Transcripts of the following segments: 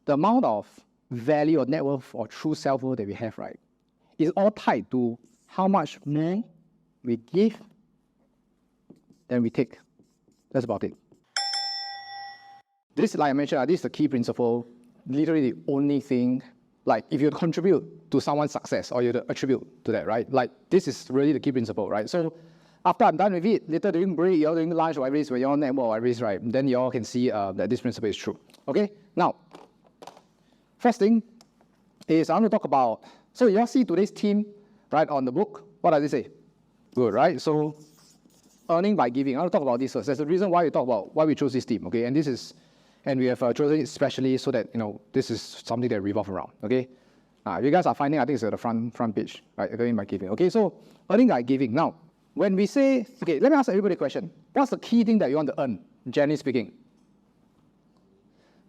the amount of value or net worth or true self-worth that we have, right, is all tied to how much more we give than we take. That's about it. This, like I mentioned, this is the key principle, literally the only thing, like if you contribute to someone's success or you attribute to that, right? Like this is really the key principle, right? So after I'm done with it, later during break, you're doing lunch or whatever it is, when you're on network or whatever it is, right? Then you all can see that this principle is true. Okay? Now, first thing is I want to talk about, so you all see today's theme, right, on the book. What does it say? Good, right? So earning by giving. I want to talk about this first. There's a reason why we talk about why we chose this theme, okay? And this is, and we have chosen it specially so that, you know, this is something that revolves around, okay? If you guys are finding, I think it's at the front page, right? Earning by giving. Okay, so earning by giving. Now, when we say, okay, let me ask everybody a question. What's the key thing that you want to earn, generally speaking?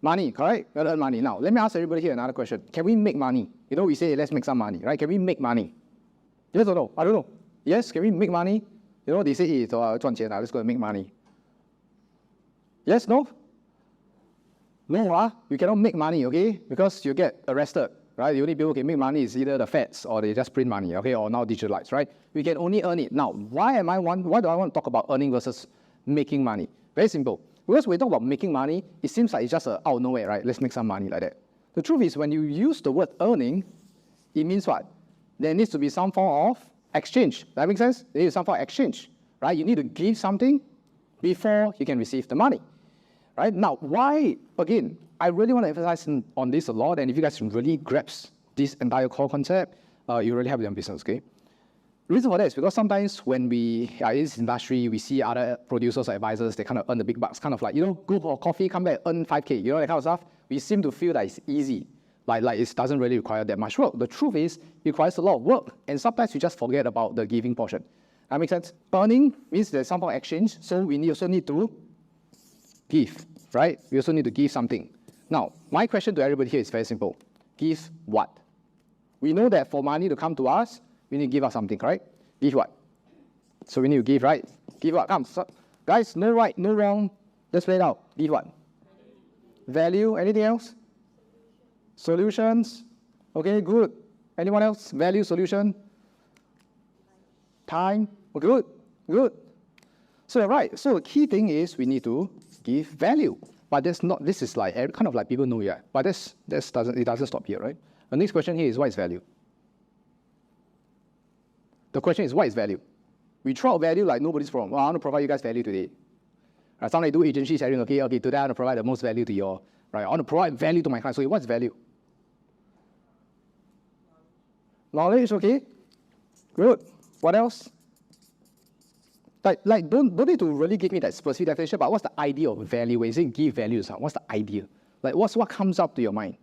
Money, correct? You want to earn money. Now, let me ask everybody here another question. Can we make money? You know, we say, let's make some money, right? Can we make money? Yes or no? I don't know. Yes, can we make money? You know, they say, hey, 赚钱, let's go and make money. Yes, no? No, you cannot make money, okay? Because you get arrested, right? The only people who can make money is either the feds or they just print money, okay? Or now digitalized, right? We can only earn it. Now, why do I want to talk about earning versus making money? Very simple. Because when we talk about making money, it seems like it's just out of nowhere, right? Let's make some money like that. The truth is, when you use the word earning, it means what? There needs to be some form of exchange. That makes sense? There is some form of exchange, right? You need to give something before you can receive the money, right? Now, why? Again, I really want to emphasize on this a lot, and if you guys can really grasp this entire core concept, you really have your own business, okay? The reason for that is because sometimes when we are in this industry, we see other producers or advisors, they kind of earn the big bucks, kind of like, you know, go for coffee, come back, earn 5K, you know, that kind of stuff. We seem to feel that it's easy, like it doesn't really require that much work. The truth is, it requires a lot of work, and sometimes we just forget about the giving portion. That makes sense? Earning means there's some form of exchange, so we also need to give, right? We also need to give something. Now, my question to everybody here is very simple. Give what? We know that for money to come to us, we need to give us something, correct? Give what? So we need to give, right? Give what? Come, so, guys, no right, no wrong. Let's play it out. Give what? Value. Anything else? Solutions. Okay, good. Anyone else? Value, solution. Time. Okay, good. Good. So right. So the key thing is we need to give value. But that's not. This is like kind of like people know, yeah. But it doesn't stop here, right? The next question here is what is value? The question is, what is value? We throw out value like nobody's problem. Well, I want to provide you guys value today. Right, somebody do agency sharing, okay, today I want to provide the most value to your, right? I want to provide value to my clients. So what's value? Knowledge, okay. Good. What else? Like don't need to really give me that specific definition, but what's the idea of value? When you say give value to someone, what's the idea? Like what comes up to your mind?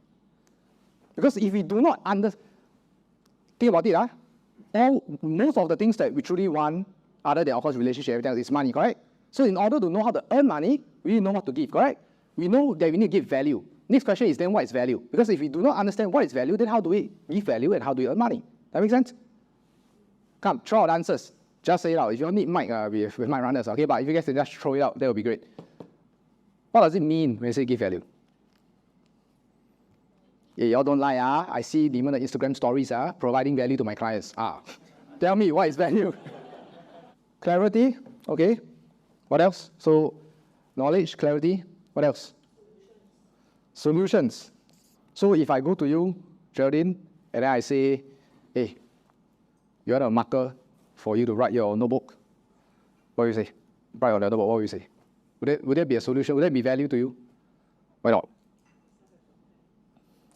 Because if we do not think about it, most of the things that we truly want, other than of course relationship, everything else, is money, correct? So in order to know how to earn money, we need to know what to give, correct? We know that we need to give value. Next question is then what is value? Because if we do not understand what is value, then how do we give value and how do we earn money? That makes sense? Come, throw out answers. Just say it out. If you don't need mic, with mic runners, okay? But if you guys can just throw it out, that would be great. What does it mean when you say give value? Yeah, y'all don't lie, I see the Instagram stories, providing value to my clients. Tell me, what is value? Clarity, okay. What else? So, knowledge, clarity, what else? Solutions. So if I go to you, Geraldine, and then I say, hey, you want a marker for you to write your notebook? What do you say? Write on the notebook, what do you say? Would that be a solution? Would that be value to you? Why not?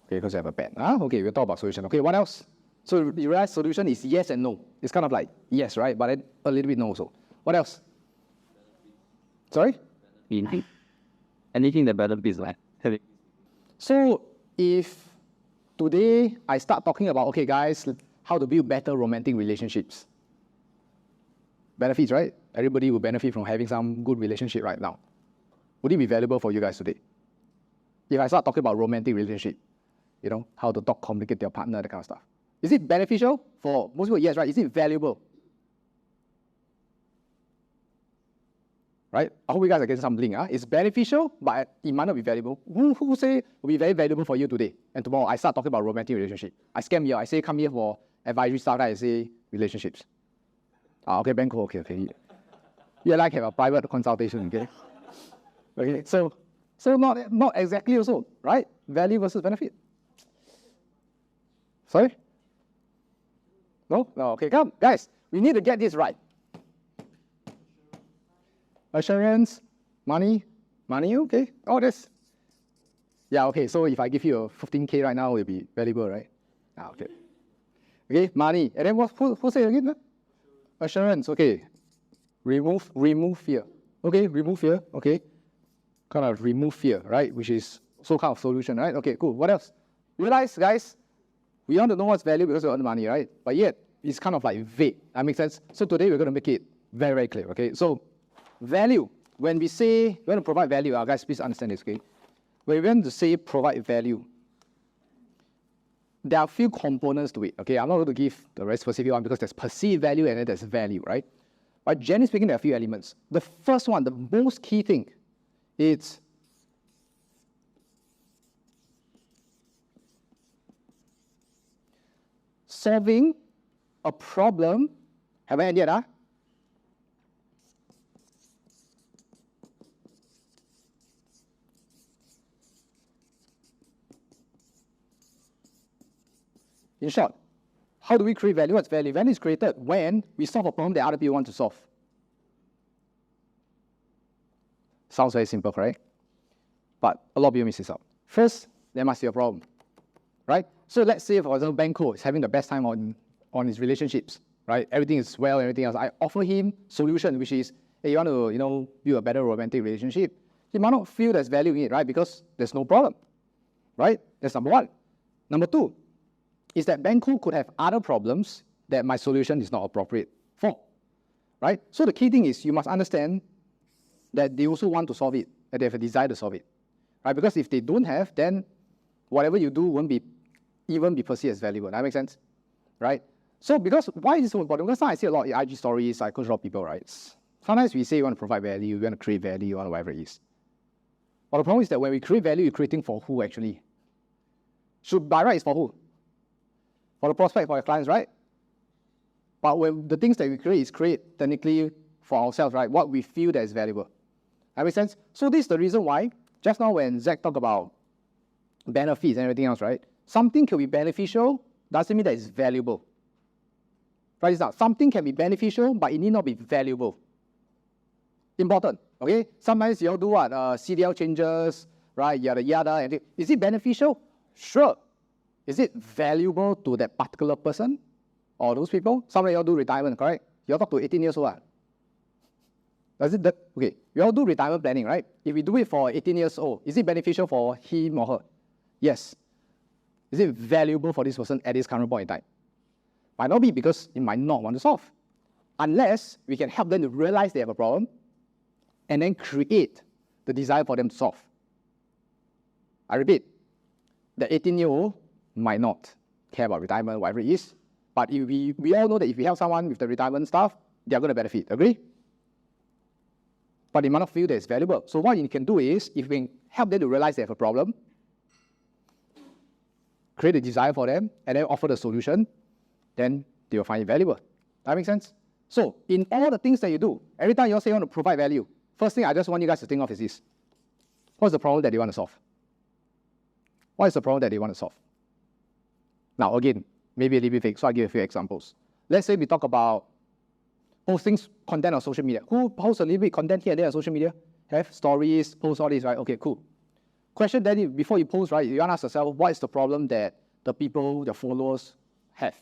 Okay, because you have a pen. Okay, we'll talk about solution. Okay, what else? So you realize solution is yes and no. It's kind of like yes, right? But then a little bit no also. What else? Sorry? Anything that benefits, right? So if today I start talking about, okay guys, how to build better romantic relationships. Benefits, right? Everybody will benefit from having some good relationship right now. Would it be valuable for you guys today? If I start talking about romantic relationship, you know, how to talk, communicate to your partner, that kind of stuff. Is it beneficial? For most people, yes, right? Is it valuable? right? I hope you guys are getting something. It's beneficial, but it might not be valuable. Who say will be very valuable for you today? And tomorrow I start talking about romantic relationship. I scam you. I say come here for advisory stuff. I say relationships. Okay, Banco. Okay. You like have a private consultation. Okay. Okay. So not exactly also, right? Value versus benefit. Sorry. No. Okay. Come, guys. We need to get this right. Assurance, money, okay, all this. Yeah, okay, so if I give you a 15K right now, it will be valuable, right? Okay. Okay, money. And then who say again? Assurance, okay. Remove fear. Okay, remove fear, okay. Kind of remove fear, right? Which is so kind of solution, right? Okay, cool. What else? Realize, guys, we want to know what's value because we earn money, right? But yet, it's kind of like vague. That makes sense? So today, we're going to make it very, very clear, okay? So, value. When we say we want to provide value, guys, please understand this, okay? When we want to say provide value, there are a few components to it, okay? I'm not going to give the very specific one because there's perceived value and then there's value, right? But generally speaking, there are a few elements. The first one, the most key thing, is solving a problem. Have I ended yet? In short, how do we create value? What's value? Value is created when we solve a problem that other people want to solve. Sounds very simple, correct? But a lot of people miss this out. First, there must be a problem, right? So let's say, for example, Banco is having the best time on his relationships, right? Everything is well, everything else. I offer him solution, which is, hey, you want to, build a better romantic relationship. He might not feel there's value in it, right? Because there's no problem, right? That's number one. Number two is that Banco could have other problems that my solution is not appropriate for, right? So the key thing is you must understand that they also want to solve it, that they have a desire to solve it, right? Because if they don't have, then whatever you do won't even be perceived as valuable. That makes sense, right? So why is it so important? Because now I see a lot of IG stories, I coach a lot of people, right? Sometimes we say we want to provide value, we want to create value, or whatever it is. But the problem is that when we create value, we're creating for who actually? By right, it's for who? For the prospect, for your clients, right? But when the things that we create technically for ourselves, right? What we feel that is valuable. That makes sense? So this is the reason why, just now when Zach talked about benefits and everything else, right? Something can be beneficial, doesn't mean that it's valuable. Write this down. Something can be beneficial, but it need not be valuable. Important, okay? Sometimes you'll do what? CDL changes, right? Yada, yada. And is it beneficial? Sure. Is it valuable to that particular person or those people? Some of y'all do retirement, correct? You all talk to 18 years old. Okay, we all do retirement planning, right? If we do it for 18 years old, is it beneficial for him or her? Yes. Is it valuable for this person at this current point in time? Might not be because it might not want to solve. Unless we can help them to realize they have a problem and then create the desire for them to solve. I repeat, the 18-year-old might not care about retirement, whatever it is, but if we all know that if we help someone with the retirement stuff, they are going to benefit, agree? But they might not feel that it's valuable. So what you can do is, if we can help them to realize they have a problem, create a desire for them, and then offer the solution, then they will find it valuable. That makes sense? So, in all the things that you do, every time you say you want to provide value, first thing I just want you guys to think of is this. What's the problem that you want to solve? What is the problem that they want to solve? Now, again, maybe a little bit vague, so I'll give a few examples. Let's say we talk about posting content on social media. Who posts a little bit content here and there on social media? Have stories, post all this, right? Okay, cool. Question then, before you post, right, you want to ask yourself, what is the problem that the people, the followers have?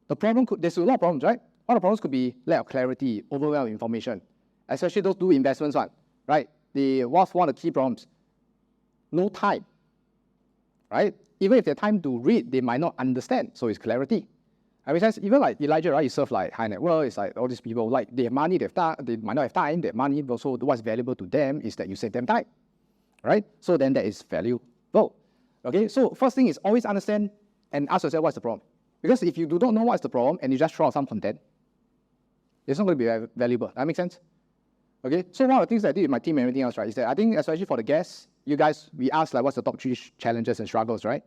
The problem there's a lot of problems, right? One of the problems could be lack of clarity, overwhelm of information, especially those do investments one, right? What's one of the key problems? No time, right? Even if they have time to read, they might not understand, so it's clarity. I mean, even like Elijah, right? He served like high net worth. It's like all these people, like they have money, they might not have time. They have money, but also what's valuable to them is that you save them time, right? So then that is valuable. Okay, so first thing is always understand and ask yourself what's the problem. Because if you do not know what's the problem and you just throw out some content, it's not going to be valuable. That makes sense? Okay, so one of the things I did with my team and everything else, right, is that I think especially for the guests, you guys, we asked like what's the top 3 challenges and struggles, right?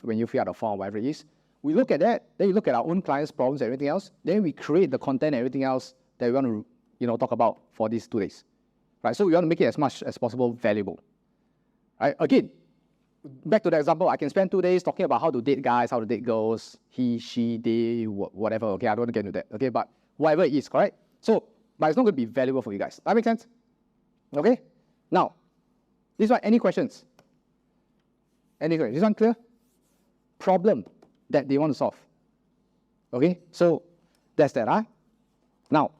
When you fill out the form, whatever it is. We look at that, then we look at our own clients' problems and everything else, then we create the content and everything else that we want to talk about for these 2 days. Right? So we want to make it as much as possible valuable. Right? Again, back to the example, I can spend 2 days talking about how to date guys, how to date girls, he, she, they, whatever. Okay, I don't want to get into that. Okay, but whatever it is, correct? So, but it's not going to be valuable for you guys. That makes sense? Okay? Now, this one, any questions? Any questions? This one clear? Problem that they want to solve. Okay? So, that's that, huh? Now,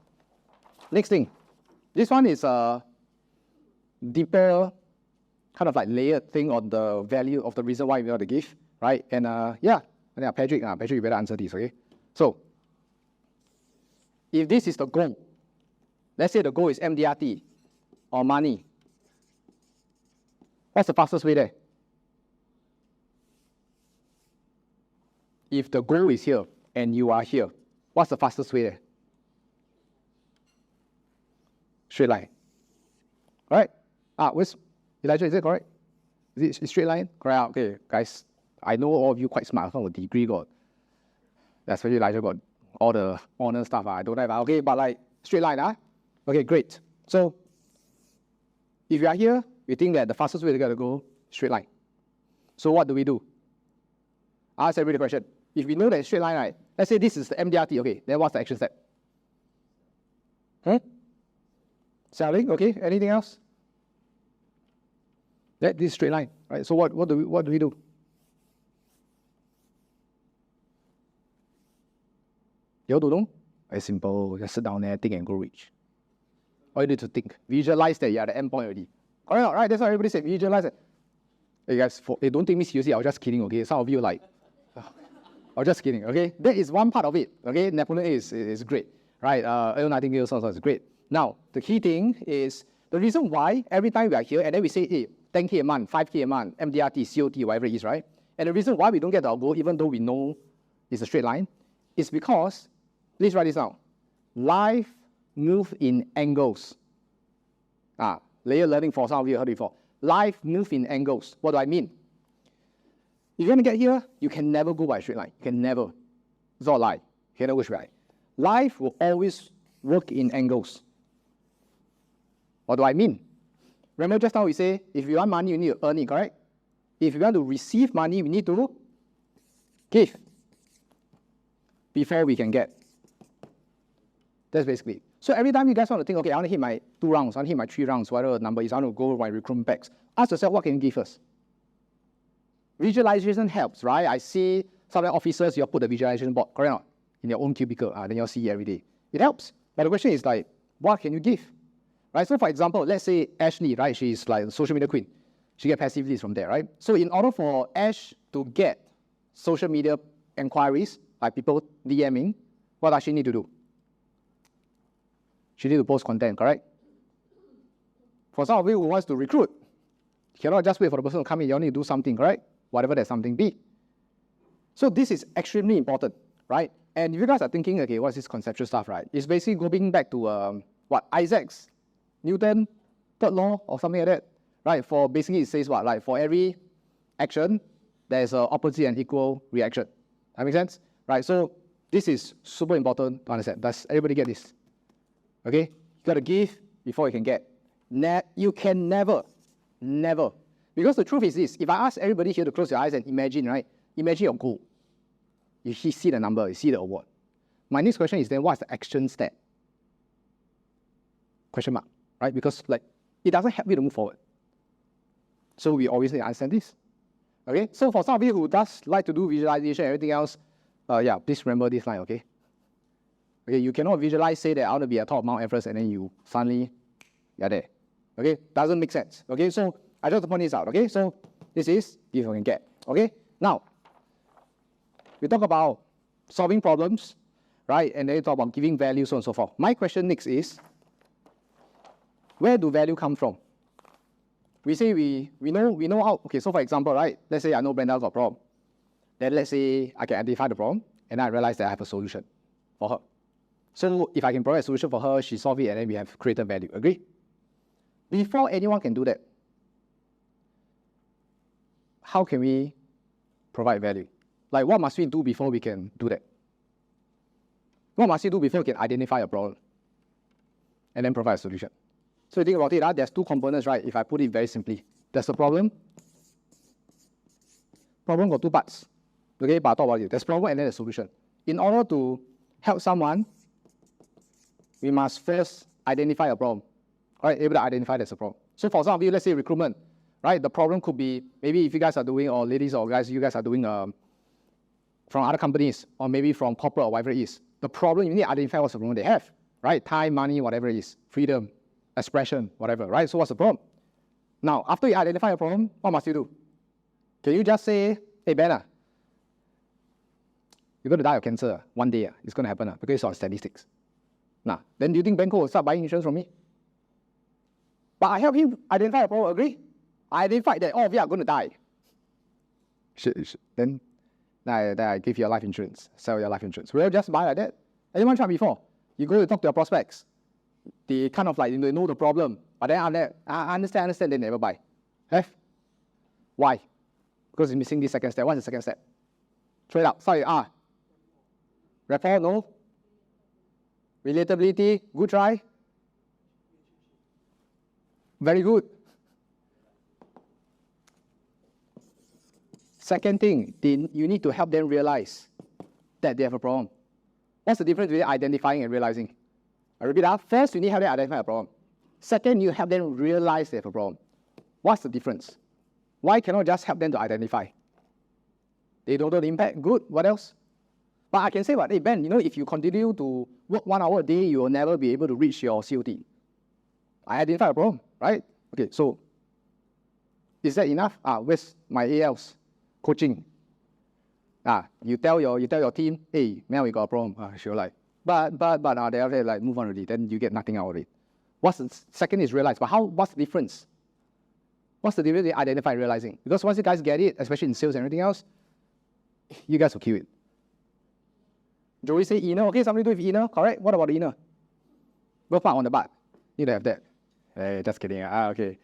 next thing. This one is a deeper, kind of like layered thing on the value of the reason why we want to give, right? And yeah, Patrick, you better answer this, okay? So, if this is the goal, let's say the goal is MDRT or money, what's the fastest way there? If the goal is here and you are here, what's the fastest way there? Straight line. Right? Where's Elijah? Is it correct? Is it straight line? Correct. Okay, guys. I know all of you quite smart. Some of the degree got. Especially Elijah got all the honor stuff. I don't have. Okay, but like straight line. Okay, great. So if you are here, you think that the fastest way to get to go straight line. So what do we do? Ask everybody the question. If we know that straight line, right? Let's say this is the MDRT. Okay, then what's the action step? Selling. Okay. Anything else? That this straight line, right? So what do we do? You all don't know? It's simple. Just sit down there, think and go reach. All you need to think. Visualize that you're at the end point already. Correct, right? That's what everybody said. Visualize it. Hey guys, don't take me seriously. I was just kidding, okay? Some of you like, I was just kidding, okay? That is one part of it, okay? Napoleon is great, right? ALL Nightingale also is great. Now, the key thing is the reason why every time we are here and then we say, hey, 10K a month, 5K a month, MDRT, COT, whatever it is, right? And the reason why we don't get our goal, even though we know it's a straight line, is because, please write this down. Life moves in angles. Layer learning for some of you heard it before. Life moves in angles. What do I mean? If you want to get here, you can never go by a straight line. You can never. It's all a lie. You can never go straight line. Life will always work in angles. What do I mean? Remember just now we say, if you want money, you need to earn it, correct? If you want to receive money, we need to give before we can get. That's basically it. So every time you guys want to think, okay, I want to hit my 2 rounds, I want to hit my 3 rounds, whatever the number is, I want to go my recruitment packs. Ask yourself, what can you give us? Visualization helps, right? I see some officers, you put the visualization board, correct or not? In your own cubicle, then you'll see it every day. It helps. But the question is like, what can you give? Right? So for example, let's say Ashley, right? She's like a social media queen. She gets passive leads from there, right? So in order for Ash to get social media inquiries, like people DMing, what does she need to do? She needs to post content, correct? For some of you who wants to recruit, you cannot just wait for the person to come in. You need to do something, correct? Whatever that something be. So this is extremely important, right? And if you guys are thinking, okay, what's this conceptual stuff, right? It's basically going back to Isaac's Newton third law or something like that, right? For basically it says what? Like for every action, there's an opposite and equal reaction. That makes sense? Right? So this is super important to understand. Does everybody get this? Okay? You gotta give before you can get. You can never. Because the truth is this, if I ask everybody here to close your eyes and imagine, right? Imagine your goal. You see the number, you see the award. My next question is then, what's the action step? Question mark, right? Because like, it doesn't help you to move forward. So we always need to understand this. Okay? So for some of you who does like to do visualization and everything else, please remember this line, okay? Okay, you cannot visualize, say that I want to be at top of Mount Everest and then you suddenly, you're there. Okay? Doesn't make sense. Okay? So I just point this out. Okay? So this is give you can get. Okay? Now, we talk about solving problems, right? And then we talk about giving value, so on and so forth. My question next is, where do value come from? We say we know how, okay, so for example, right? Let's say I know Brenda got a problem. Then let's say I can identify the problem and I realize that I have a solution for her. So if I can provide a solution for her, she solve it, and then we have created value. Agree? Before anyone can do that, how can we provide value? Like, what must we do before we can do that? What must we do before we can identify a problem and then provide a solution? So you think about it, there's two components, right? If I put it very simply, there's a problem. Problem got two parts. Okay, but I'll talk about it. There's problem and then the solution. In order to help someone, we must first identify a problem. All right, able to identify there's a problem. So for some of you, let's say recruitment, right? The problem could be, maybe if you guys are doing, or ladies or guys, you guys are doing from other companies, or maybe from corporate or whatever it is. The problem, you need to identify what's the problem they have, right? Time, money, whatever it is, freedom, expression, whatever, right? So what's the problem? Now, after you identify a problem, what must you do? Can you just say, hey, Ben, you're going to die of cancer one day. It's going to happen because it's on statistics. Now, then do you think Banco will start buying insurance from me? But I help him identify a problem, agree? I identified that all of you are going to die. Then I give you a life insurance, sell your life insurance. Will you just buy like that? Anyone tried before? You go to talk to your prospects. They kind of like, they know the problem, but then I understand, they never buy. Have? Why? Because it's missing this second step. What's the second step? Throw it out. Sorry, rapport, no. Relatability, good try. Very good. Second thing, you need to help them realize that they have a problem. What's the difference between identifying and realizing? I repeat that. First, you need to help them identify a problem. Second, you help them realize they have a problem. What's the difference? Why cannot just help them to identify? They don't know the impact. Good. What else? But I can say, hey, Ben, if you continue to work 1 hour a day, you will never be able to reach your COT. I identify a problem, right? Okay, so is that enough? Where's my ALs? Coaching. You tell your team, hey, man, we got a problem. She'll like, but they are like, move on already. Then you get nothing out of it. What's the second is realize. But what's the difference? What's the difference in identifying and realizing? Because once you guys get it, especially in sales and everything else, you guys will kill it. Joey say inner. Okay, somebody do with inner, correct? What about the inner? Both part on the butt. Need to have that. Hey, just kidding. Okay.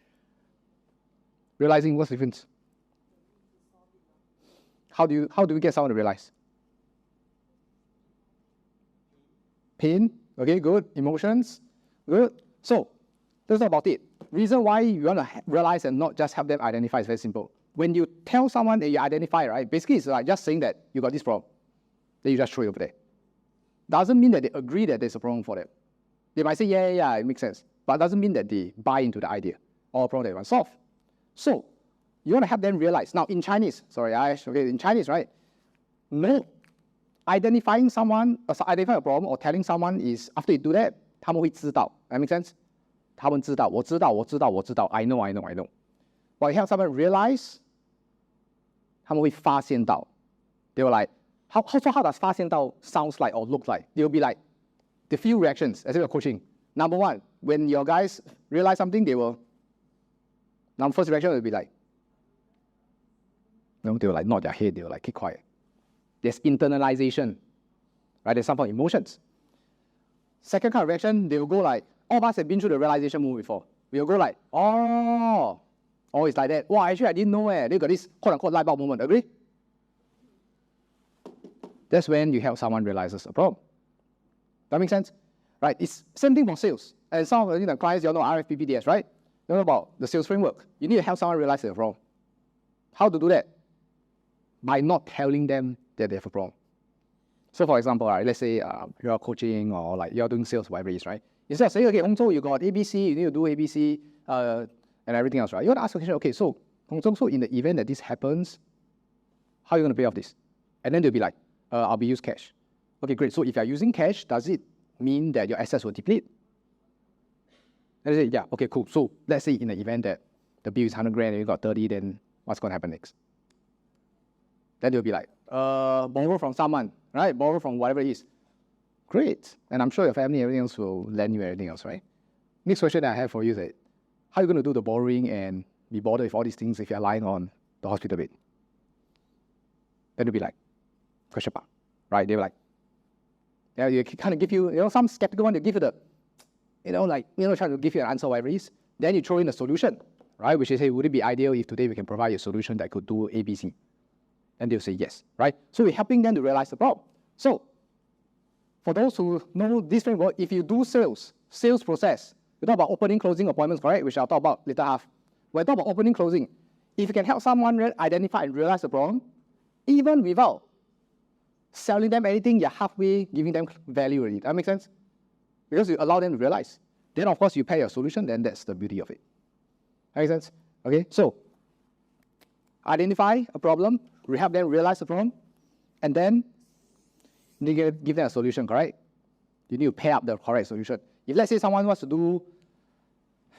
Realizing, what's the difference? How do we get someone to realize? Pain. Okay, good. Emotions. Good. So, that's not about it. Reason why you want to realize and not just help them identify is very simple. When you tell someone that you identify, right, basically it's like just saying that you got this problem. Then you just throw it over there. Doesn't mean that they agree that there's a problem for them. They might say, yeah, it makes sense. But it doesn't mean that they buy into the idea or problem they want to solve. So, you want to help them realize. Now, in Chinese, in Chinese, right? No. Identifying a problem or telling someone is, after you do that, 他们会知道. That makes sense? 他们知道, 我知道, I know. But you help someone realize, 他们会发现到. They were like, how does 发现到 sounds like or look like? They'll be like, the few reactions, as if you're coaching. Number one, when your guys realize something, first reaction will be like, they will like nod their head, they will like keep quiet. There's internalization, right? There's some form of emotions. Second kind of reaction, they will go like, all of us have been through the realization move before. We will go like, oh, it's like that. Wow, actually I didn't know They got this quote-unquote light bulb moment, agree? That's when you help someone realizes a problem. That makes sense? Right? It's same thing for sales. And some of the clients, you know RFPPDS, right? You know about the sales framework. You need to help someone realize they have a problem. How to do that? By not telling them that they have a problem. So for example, right, let's say you're coaching or like you're doing sales, whatever it is, right? Instead of saying, okay, Hong Zhou, you got ABC, you need to do ABC and everything else, right? You want to ask a question, okay, so Hong Zhou, so in the event that this happens, how are you going to pay off this? And then they'll be like, I'll be using cash. Okay, great. So if you're using cash, does it mean that your assets will deplete? And they say, yeah, okay, cool. So let's say in the event that the bill is 100 grand and you got 30, then what's going to happen next? Then they'll be like, borrow from someone, right? Borrow from whatever it is. Great. And I'm sure your family and everything else will lend you everything else, right? Next question that I have for you is that, how are you going to do the borrowing and be bothered with all these things if you're lying on the hospital bed? Then they'll be like, question mark, right? They were like, Yeah, you kind of give you, some skeptical one to give you the, trying to give you an answer, whatever it is. Then you throw in a solution, right? Which is, hey, would it be ideal if today we can provide you a solution that could do A, B, C? And they'll say yes, right? So we're helping them to realize the problem. So for those who know this framework, if you do sales process, we talk about opening, closing appointments, correct? Which I'll talk about later half. When I talk about opening, closing, if you can help someone identify and realize the problem, even without selling them anything, you're halfway giving them value already. That makes sense? Because you allow them to realize. Then, of course, you pay your solution, then that's the beauty of it. That makes sense? Okay, so identify a problem, help them realize the problem, and then you give them a solution, correct? You need to pair up the correct solution. If let's say someone wants to do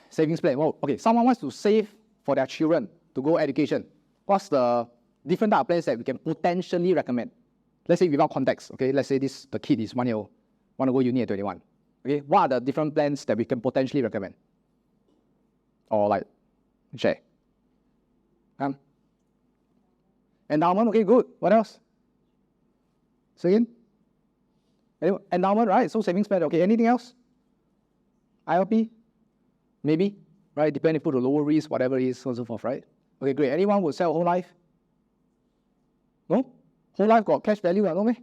savings plan, well, okay, someone wants to save for their children to go education. What's the different type of plans that we can potentially recommend? Let's say without context, okay? Let's say the kid is 1 year old, want to go uni at 21. Okay, what are the different plans that we can potentially recommend? Or like, share. Endowment, okay, good. What else? Say again? Endowment, right? So savings plan, okay. Anything else? ILP? Maybe, right? Depending if you put a lower risk, whatever it is, so on and so forth, right? Okay, great. Anyone will sell whole life? No? Whole life got cash value, no me?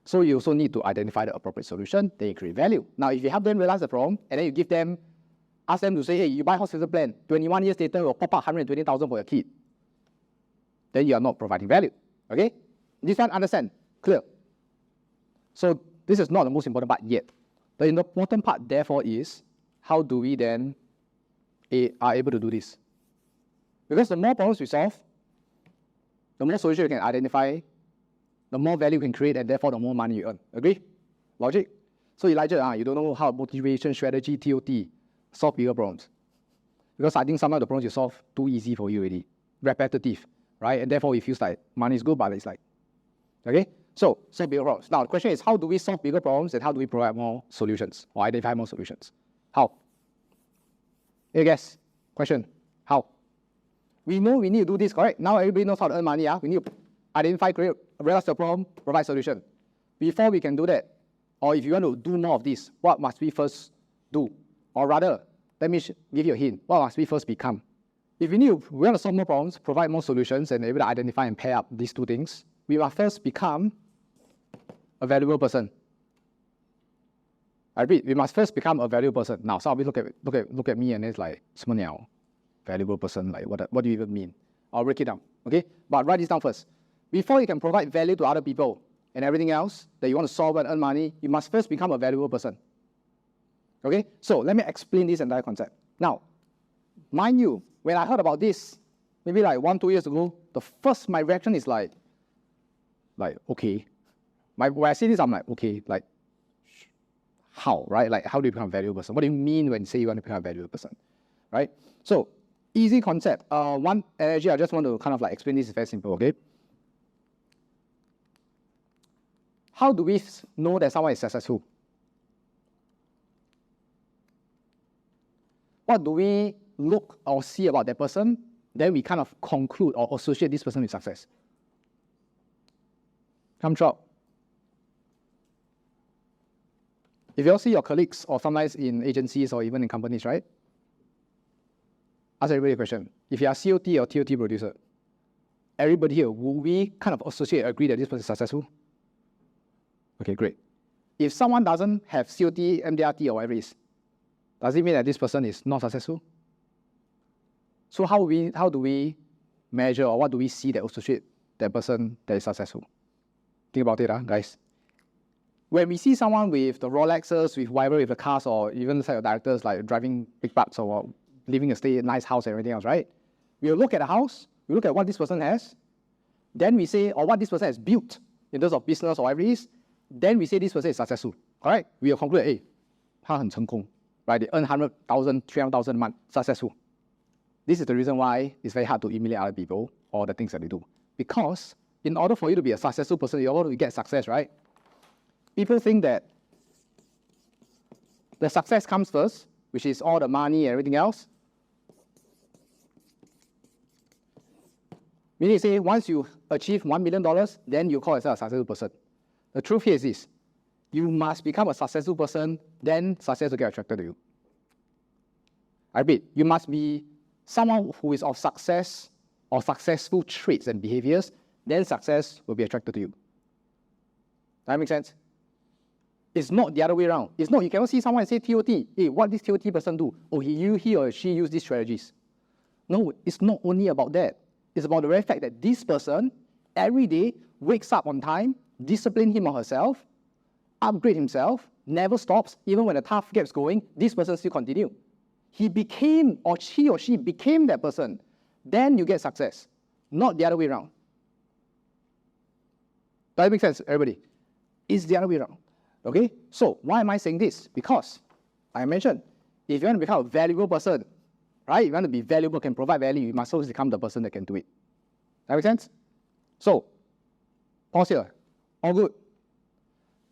So you also need to identify the appropriate solution, then you create value. Now, if you help them realize the problem, and then you give them, ask them to say, hey, you buy hospital plan, 21 years later, will pop up 120,000 for your kid. Then you are not providing value, okay? This one, understand? Clear? So this is not the most important part yet. The important part, therefore, is how do we then are able to do this? Because the more problems we solve, the more solutions you can identify, the more value you can create, and therefore the more money you earn. Agree? Logic? So Elijah, you don't know how motivation, strategy, TOT, solve bigger problems. Because I think some of the problems you solve too easy for you already. Repetitive, right? And therefore it feels like money is good, but it's like, okay? So solve bigger problems. Now the question is, how do we solve bigger problems and how do we provide more solutions or identify more solutions? How? Hey guess, question, how? We know we need to do this, correct? Now everybody knows how to earn money. We need to identify, create, realize the problem, provide solution. Before we can do that, or if you want to do more of this, what must we first do? Or rather, let me give you a hint. What must we first become? If we want to solve more problems, provide more solutions, and able to identify and pair up these two things, we must first become a valuable person. I repeat, we must first become a valuable person. Now, some of you look at me and it's like, valuable person, like what do you even mean? I'll break it down, okay? But write this down first. Before you can provide value to other people and everything else that you want to solve and earn money, you must first become a valuable person. Okay? So let me explain this entire concept. Now, mind you, when I heard about this, maybe like 1-2 years ago, my reaction is like okay. When I say this, I'm like, okay, like, how, right? Like, how do you become a valuable person? What do you mean when you say you want to become a valuable person, right? So, easy concept. One energy, I just want to kind of like explain this, is very simple, okay? How do we know that someone is successful? What do we look or see about that person? Then we kind of conclude or associate this person with success. Come drop. If you all see your colleagues or sometimes in agencies or even in companies, right? Ask everybody a question. If you are COT or TOT producer, everybody here, will we kind of associate, agree that this person is successful? Okay, great. If someone doesn't have COT, MDRT, or whatever it is, does it mean that this person is not successful? So how do we measure, or what do we see that associate that person that is successful? Think about it, guys. When we see someone with the Rolexes, with whatever, with the cars, or even the directors like driving big bucks or living a nice house and everything else, right? We'll look at the house, we look at what this person has, then we say, or what this person has built in terms of business or whatever it is, then we say this person is successful. All right? We will conclude, hey, 他很成功, right? They earn 100,000, 300,000 a month, successful. This is the reason why it's very hard to emulate other people or the things that they do. Because in order for you to be a successful person, in order to get success, right? People think that the success comes first, which is all the money and everything else. Meaning say, once you achieve $1 million, then you call yourself a successful person. The truth here is this. You must become a successful person, then success will get attracted to you. I repeat, you must be someone who is of success or successful traits and behaviors, then success will be attracted to you. That makes sense? It's not the other way around. It's not, you cannot see someone and say TOT, hey, what this TOT person do? Oh, he or she use these strategies. No, it's not only about that. It's about the very fact that this person every day wakes up on time, discipline him or herself, upgrade himself, never stops, even when the tough gets going, this person still continue. He became, or she became that person, then you get success, not the other way around. Does that make sense, everybody? It's the other way around. Okay? So, why am I saying this? Because, I mentioned, if you want to become a valuable person, right? If you want to be valuable, can provide value, you must always become the person that can do it. That make sense? So, pause here. All good.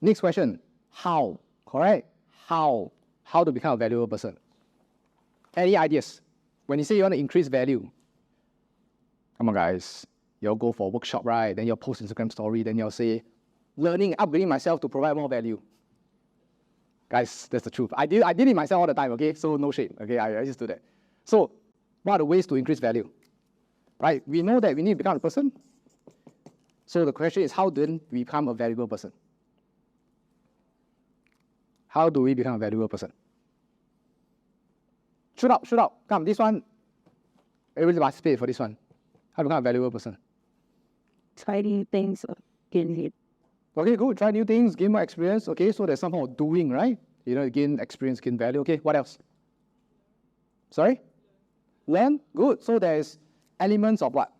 Next question. How? Correct? How? How to become a valuable person? Any ideas? When you say you want to increase value, come on guys, you'll go for a workshop, right? Then you'll post Instagram story, then you'll say, learning, upgrading myself to provide more value. Guys, that's the truth. I did it myself all the time, okay? So no shame, okay? I just do that. So, what are the ways to increase value? Right? We know that we need to become a person. So the question is, how do we become a valuable person? How do we become a valuable person? Shoot up. Come, this one. Everybody participate for this one. How to become a valuable person? Try new things, gain it. Okay, good. Try new things, gain more experience. Okay, so there's some form of doing, right? You know, gain experience, gain value. Okay, what else? Sorry? Learn? Good. So there's elements of what?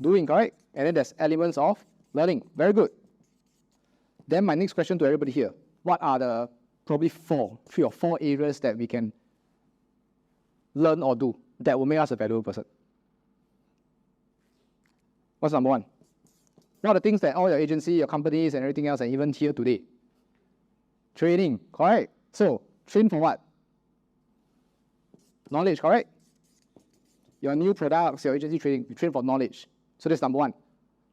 Doing, correct? And then there's elements of learning. Very good. Then my next question to everybody here. What are the probably 3 or 4 areas that we can learn or do that will make us a valuable person? What's number 1? What are the things that all your agency, your companies, and everything else, and even here today? Training, correct? So, train for what? Knowledge, correct? Your new products, your agency training, you train for knowledge. So that's number 1.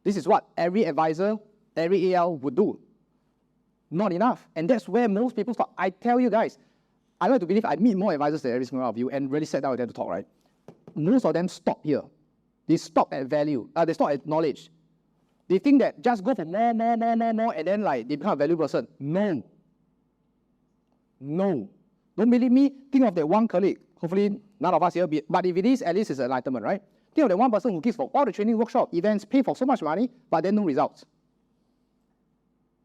This is what every advisor, every AL would do. Not enough. And that's where most people stop. I tell you guys, I like to believe I meet more advisors than every single one of you and really sat down with them to talk, right? Most of them stop here. They stop at value. They stop at knowledge. They think that just go for more, and then like they become a valuable person. No. Don't believe me? Think of that one colleague. Hopefully none of us here, but if it is, at least it's enlightenment, right? Think of that one person who gives for all the training, workshop, events, pay for so much money, but then no results.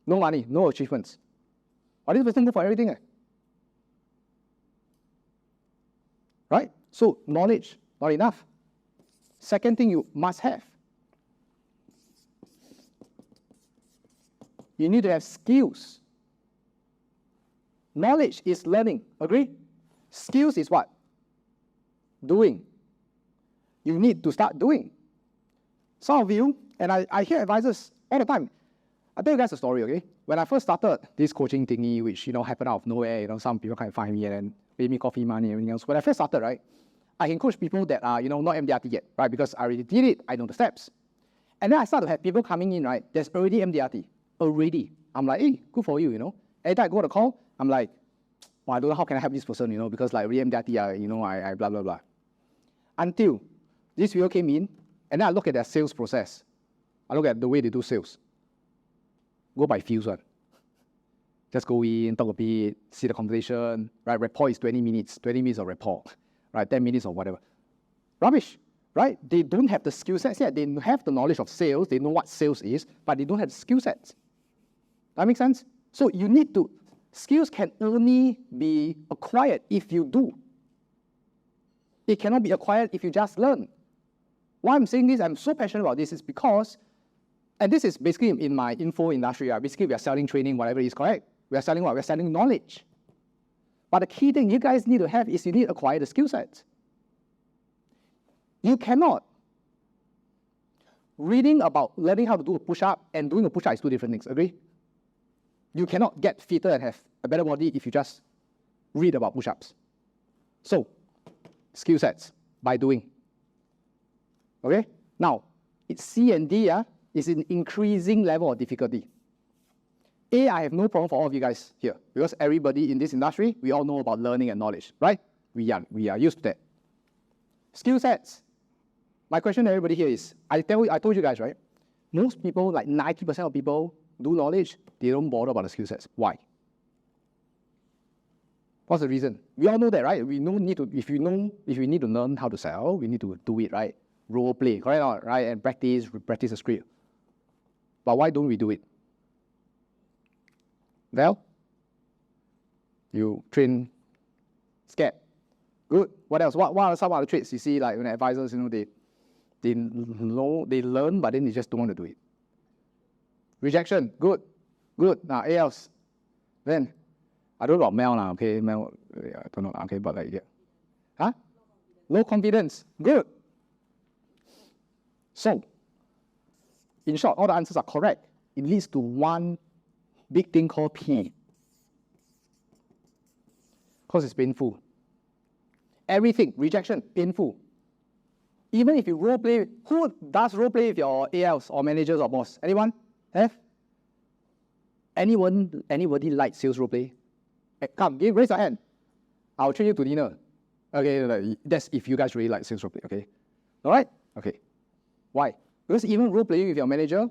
No money, no achievements. Or this person go for everything. Right? So knowledge, not enough. Second thing you must have. You need to have skills. Knowledge is learning, agree? Skills is what? Doing. You need to start doing. Some of you, and I hear advisors all the time. I'll tell you guys a story, okay? When I first started this coaching thingy, which, happened out of nowhere, some people can't find me and then pay me coffee money and everything else. When I first started, right, I can coach people that are, not MDRT yet, right? Because I already did it, I know the steps. And then I start to have people coming in, right? There's already MDRT. Already. I'm like, hey, good for you, Every time I go to call, I'm like, well, I don't know how can I help this person, because like already MDRT, I blah, blah, blah. Until this video came in, and then I look at their sales process. I look at the way they do sales. Go by feels, one. Just go in, talk a bit, see the conversation, right? Rapport is 20 minutes of rapport, right? 10 minutes or whatever. Rubbish, right? They don't have the skill sets yet. They have the knowledge of sales. They know what sales is, but they don't have the skill sets. That makes sense? So you need to, skills can only be acquired if you do. It cannot be acquired if you just learn. Why I'm saying this, I'm so passionate about this, is because, and this is basically in my info industry, basically we are selling training, whatever it is, correct? We are selling what? We are selling knowledge. But the key thing you guys need to have is you need to acquire the skill sets. You cannot. Reading about learning how to do a push-up and doing a push-up is 2 different things, agree? You cannot get fitter and have a better body if you just read about push-ups. So, skill sets by doing. Okay? Now, It's C and D is an increasing level of difficulty. A, I have no problem for all of you guys here, because everybody in this industry, we all know about learning and knowledge, right? We are used to that. Skill sets. My question to everybody here is, I told you guys, right? Most people, like 90% of people do knowledge, they don't bother about the skill sets. Why? What's the reason? We all know that, right? We don't need to, if we need to learn how to sell, we need to do it, right? Role play, correct or not, right? And practice the script. But why don't we do it? Well, you train scared. Good. What else? What are some other traits you see, like when advisors, they learn, but then they just don't want to do it. Rejection. Good. Now, A else. Then, I don't know about Mel now, okay? Mel, I don't know, okay, but like, yeah. Huh? Low confidence. Good. So, in short, all the answers are correct. It leads to one big thing called P. Because it's painful. Everything, rejection, painful. Even if you role play, who does role play with your ALs or managers or boss? Anyone? Have? Anybody like sales role play? Come, raise your hand. I'll treat you to dinner. Okay, that's if you guys really like sales role play, okay? All right? Okay. Why? Because even role playing with your manager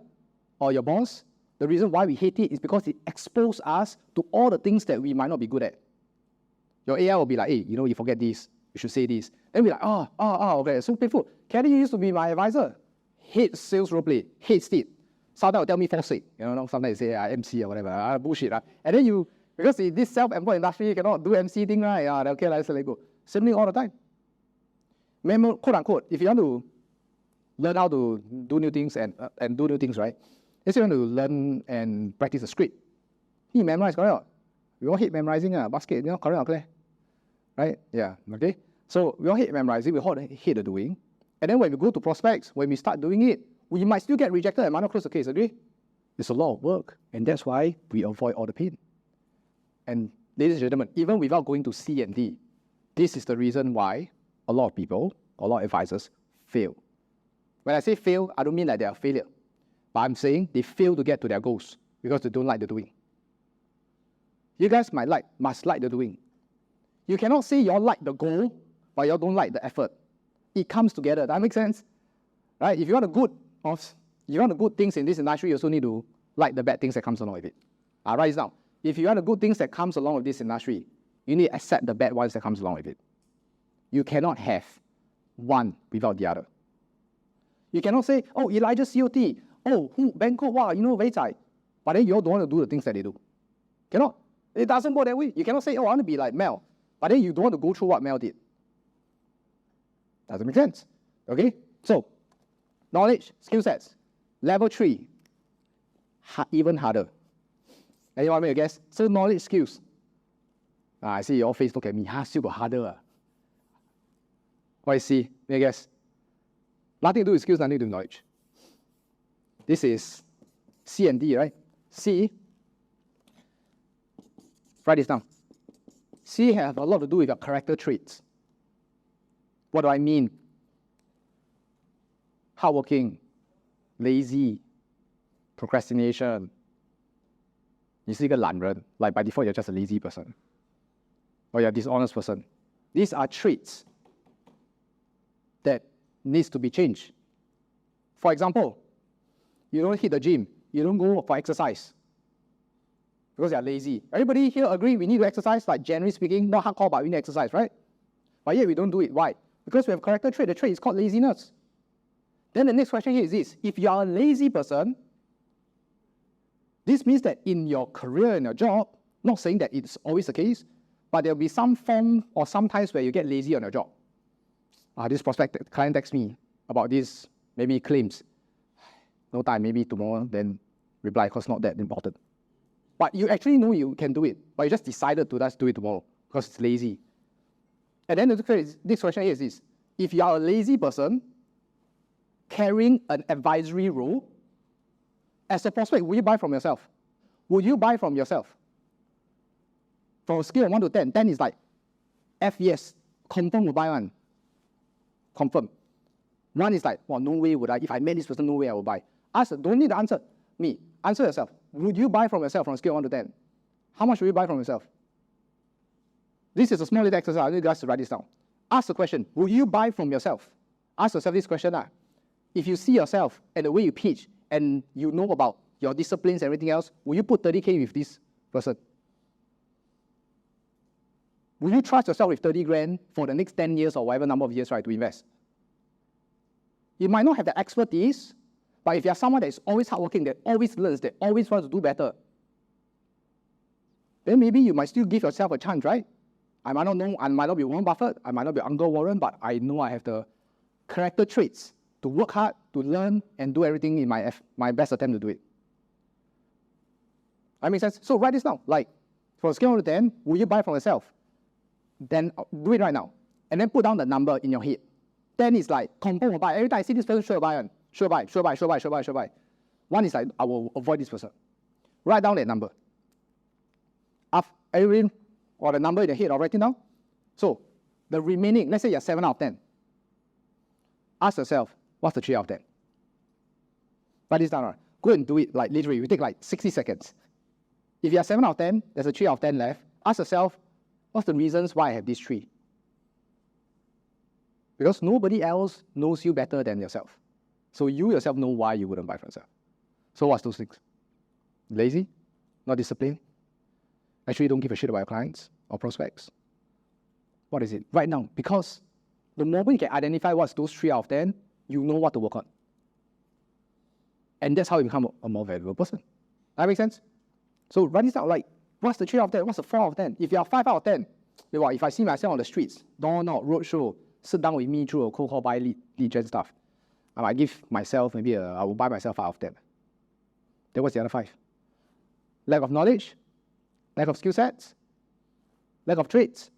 or your boss, the reason why we hate it is because it exposes us to all the things that we might not be good at. Your AL will be like, hey, you forget this, you should say this. Then we're like, okay, so painful. Kelly used to be my advisor. Hates sales role play, hates it. Sometimes will tell me false it. Sometimes they say MC or whatever, bullshit. And then because in this self-employed industry, you cannot do MC thing, right? Okay, let's let it go. Same thing all the time. Remember, quote unquote, if you want to learn how to do new things and do new things, right? Let's say you want to learn and practice a script. You memorize, correct? We all hate memorizing basket, correct or clear? Right? Yeah, okay? So we all hate memorizing, we all hate the doing. And then when we go to prospects, when we start doing it, we might still get rejected and might not close the case, agree? It's a lot of work, and that's why we avoid all the pain. And ladies and gentlemen, even without going to C and D, this is the reason why a lot of people, a lot of advisors fail. When I say fail, I don't mean that they are a failure, but I'm saying they fail to get to their goals because they don't like the doing. You guys must like the doing. You cannot say you all like the goal, but you all don't like the effort. It comes together. That makes sense? Right? If you want the good things in this industry, you also need to like the bad things that comes along with it. I'll write this down. If you want the good things that comes along with this industry, you need to accept the bad ones that comes along with it. You cannot have one without the other. You cannot say, oh, Elijah's COT, oh, Banco, wow, very tight. But then you all don't want to do the things that they do. Cannot. It doesn't go that way. You cannot say, oh, I want to be like Mel. But then you don't want to go through what Mel did. Doesn't make sense. Okay? So, knowledge, skill sets. Level 3, even harder. Anyone make a guess? So, knowledge, skills. I see your face look at me. Still got harder. What do you see? Make a guess. Nothing to do with skills, nothing to do with knowledge. This is C and D, right? C, write this down. C have a lot to do with your character traits. What do I mean? Hardworking, lazy, procrastination. 你是一个懒人, like by default you're just a lazy person. Or you're a dishonest person. These are traits that needs to be changed. For example, you don't hit the gym, you don't go for exercise because you're lazy. Everybody here agree we need to exercise, like generally speaking, not hardcore, but we need to exercise, right? But yet we don't do it. Why? Because we have a character trait. The trait is called laziness. Then the next question here is this. If you are a lazy person, this means that in your career, in your job, not saying that it's always the case, but there'll be some form or some times where you get lazy on your job. This prospect client texts me about this, maybe claims. No time, maybe tomorrow, then reply, because not that important. But you actually know you can do it, but you just decided to just do it tomorrow because it's lazy. And then the next question is this. If you are a lazy person carrying an advisory role, as a prospect, will you buy from yourself? Would you buy from yourself? From a scale of 1 to 10, 10 is like, F yes, confirm will buy one. Confirm. One is like, well, no way would I, if I met this person, no way I would buy. Don't need to answer me. Answer yourself. Would you buy from yourself from a scale of 1 to 10? How much would you buy from yourself? This is a small little exercise. I need you guys to write this down. Ask the question, would you buy from yourself? Ask yourself this question. If you see yourself and the way you pitch and you know about your disciplines and everything else, will you put 30K with this person? Will you trust yourself with 30 grand for the next 10 years or whatever number of years, right, to invest? You might not have the expertise, but if you're someone that is always hardworking, that always learns, that always wants to do better, then maybe you might still give yourself a chance, right? I might not know, I might not be Warren Buffett, I might not be Uncle Warren, but I know I have the character traits to work hard, to learn, and do everything in my best attempt to do it. That makes sense? So write this down. Like, for a scale of 1 to 10, will you buy from yourself? Then do it right now. And then put down the number in your head. 10 is like, confirm or buy. Every time I see this person, sure buy. Sure buy, sure buy, sure buy, sure buy, sure buy. 1 is like, I will avoid this person. Write down that number. Everything, or the number in your head, or write it down. So, the remaining, let's say you're 7 out of 10. Ask yourself, what's the 3 out of 10? Write this down. Right? Go and do it, like literally, we take like 60 seconds. If you're 7 out of 10, there's a 3 out of 10 left. Ask yourself, what's the reasons why I have these 3? Because nobody else knows you better than yourself. So you yourself know why you wouldn't buy from yourself. So what's those things? Lazy? Not disciplined? Actually don't give a shit about your clients or prospects? What is it? Right now, because the moment you can identify what's those 3 out of 10, you know what to work on. And that's how you become a more valuable person. That makes sense? So write this out, like, what's the 3 out of 10? What's the 4 out of 10? If you're 5 out of 10, if I see myself on the streets, door knock, roadshow, sit down with me through a cold call, buy lead gen stuff, I might give myself, I will buy myself 5 out of 10. Then what's the other 5? Lack of knowledge, lack of skill sets, lack of traits.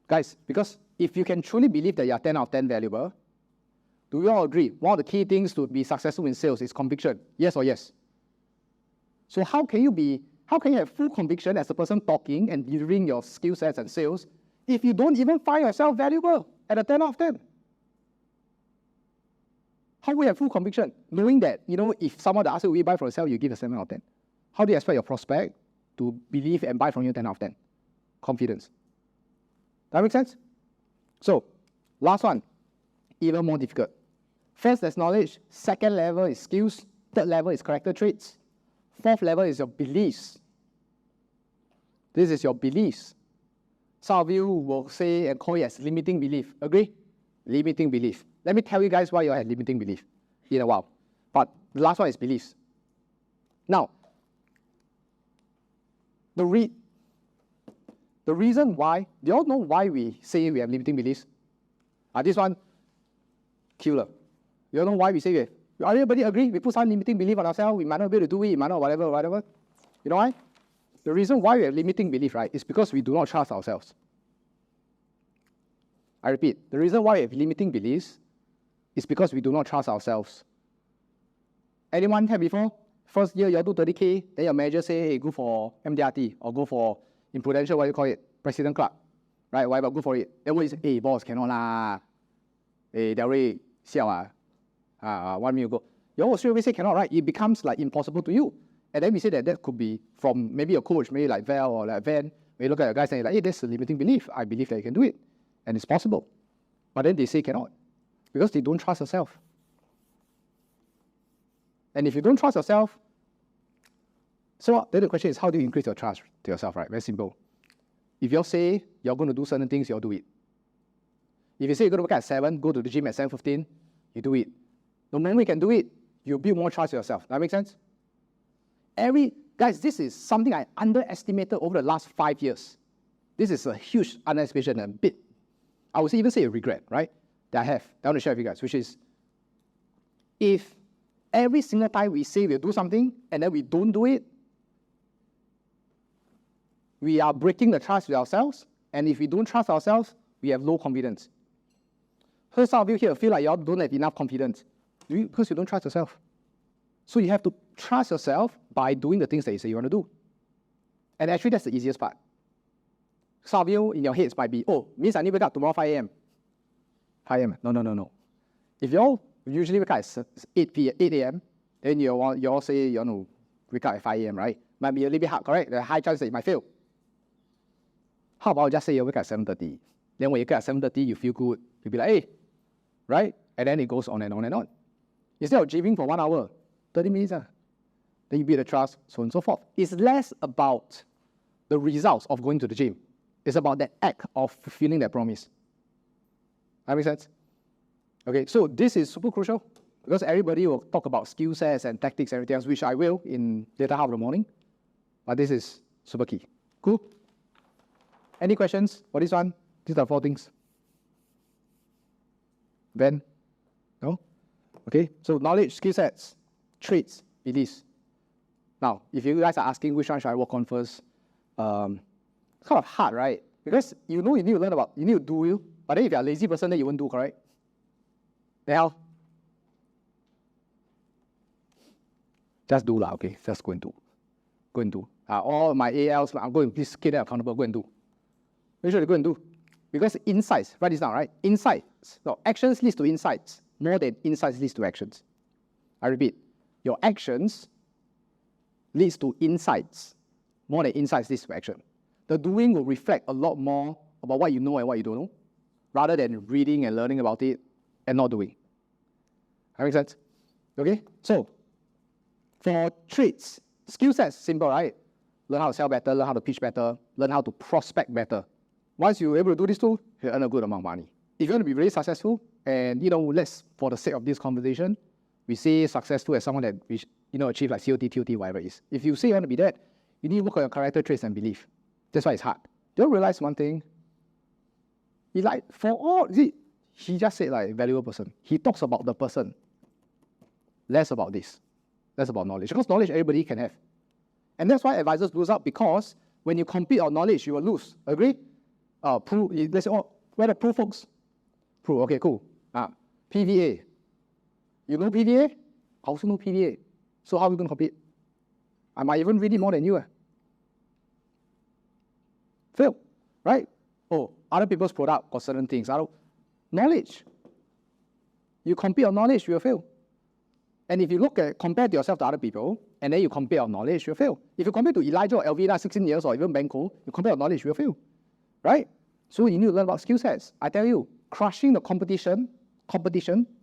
Guys, because if you can truly believe that you're 10 out of 10 valuable, do we all agree? One of the key things to be successful in sales is conviction. Yes or yes? So how can you have full conviction as a person talking and delivering your skill sets and sales if you don't even find yourself valuable at a 10 out of 10? How will you have full conviction? Knowing that, if someone asks you, will you buy from yourself, you give a 7 out of 10. How do you expect your prospect to believe and buy from you 10 out of 10? Confidence. That makes sense? So, last one, even more difficult. First, there's knowledge. Second level is skills. Third level is character traits. Fourth level is your beliefs. This is your beliefs. Some of you will say and call it as limiting belief. Agree? Limiting belief. Let me tell you guys why you have limiting belief in a while. But the last one is beliefs. Now, the reason why, do you all know why we say we have limiting beliefs? This one, killer. You all know why we say we have? Everybody agree? We put some limiting belief on ourselves, we might not be able to do it, we might not whatever. You know why? The reason why we have limiting belief, right, is because we do not trust ourselves. I repeat, the reason why we have limiting beliefs is because we do not trust ourselves. Anyone have before? First year, you do 30K, then your manager say, hey, go for MDRT, or go for, in Prudential, what do you call it? President Club. Right, whatever, go for it. Then what you say, hey, boss, cannot lah. Hey, they already siao 1 minute ago. You all straight away say cannot, right? It becomes like impossible to you. And then we say that could be from maybe a coach, maybe like Val or like Van. When you look at a guy saying like, hey, that's a limiting belief. I believe that you can do it. And it's possible. But then they say cannot. Because they don't trust themselves. And if you don't trust yourself, so then the question is, how do you increase your trust to yourself, right? Very simple. If you say you're going to do certain things, you'll do it. If you say you're going to work at 7, go to the gym at 7:15, you do it. The moment you can do it, you build more trust in yourself. That makes sense? Guys, this is something I underestimated over the last 5 years. This is a huge underestimation, a bit, I would even say a regret, right? That I want to share with you guys, which is, if every single time we say we'll do something and then we don't do it, we are breaking the trust with ourselves. And if we don't trust ourselves, we have low confidence. So some of you here feel like you don't have enough confidence because you don't trust yourself. So you have to trust yourself by doing the things that you say you want to do. And actually, that's the easiest part. Some of you in your heads might be, oh, means I need to wake up tomorrow 5 a.m. 5 a.m. No. If you all usually wake up at 8 a.m., then you all say you want to wake up at 5 a.m., right? Might be a little bit hard, correct? There's a high chance that you might fail. How about just say you wake up at 7:30? Then when you wake up at 7:30, you feel good. You'll be like, hey, right? And then it goes on and on and on. Instead of gymming for 1 hour, 30 minutes, then you build the trust, so on and so forth. It's less about the results of going to the gym. It's about that act of fulfilling that promise. That makes sense? Okay, so this is super crucial because everybody will talk about skill sets and tactics and everything else, which I will in later half of the morning. But this is super key. Cool? Any questions for this one? These are 4 things. Ben? No? Okay, so knowledge, skill sets, traits, beliefs. Now, if you guys are asking which one should I work on first, it's kind of hard, right? Because you know you need to learn about, you need to do you, but then if you're a lazy person, then you won't do, correct? Then how? Just do lah, okay? Just go and do. Go and do. All my ALs, I'm going, please keep them accountable, go and do. Make sure you go and do. Because insights, write this down, right? Insights, no, actions leads to insights, more than insights leads to actions. I repeat, your actions leads to insights, more than insights leads to action. The doing will reflect a lot more about what you know and what you don't know, rather than reading and learning about it and not doing. That makes sense? Okay? So, for traits, skill sets, simple, right? Learn how to sell better, learn how to pitch better, learn how to prospect better. Once you're able to do this too, you earn a good amount of money. If you want to be really successful, and let's, for the sake of this conversation, we say successful as someone that achieve like COT, TOT, whatever it is. If you say you want to be that, you need to work on your character traits and belief. That's why it's hard. Do you realize one thing? He just said like valuable person. He talks about the person. Less about this. Less about knowledge. Because knowledge everybody can have. And that's why advisors lose out, because when you compete on knowledge, you will lose. Agree? Let's say, where the proof, folks? Proof, okay, cool. PVA. You know PVA? I also know PVA. So how are we going to compete? I might even read it more than you. Fail, right? Other people's product or certain things. Knowledge. You compete on knowledge, you will fail. And if you compare yourself to other people, and then you compare on knowledge, you'll fail. If you compare to Elijah or Elvina, 16 years, or even Benko, you compare on knowledge, you'll fail. Right? So you need to learn about skill sets. I tell you, crushing the competition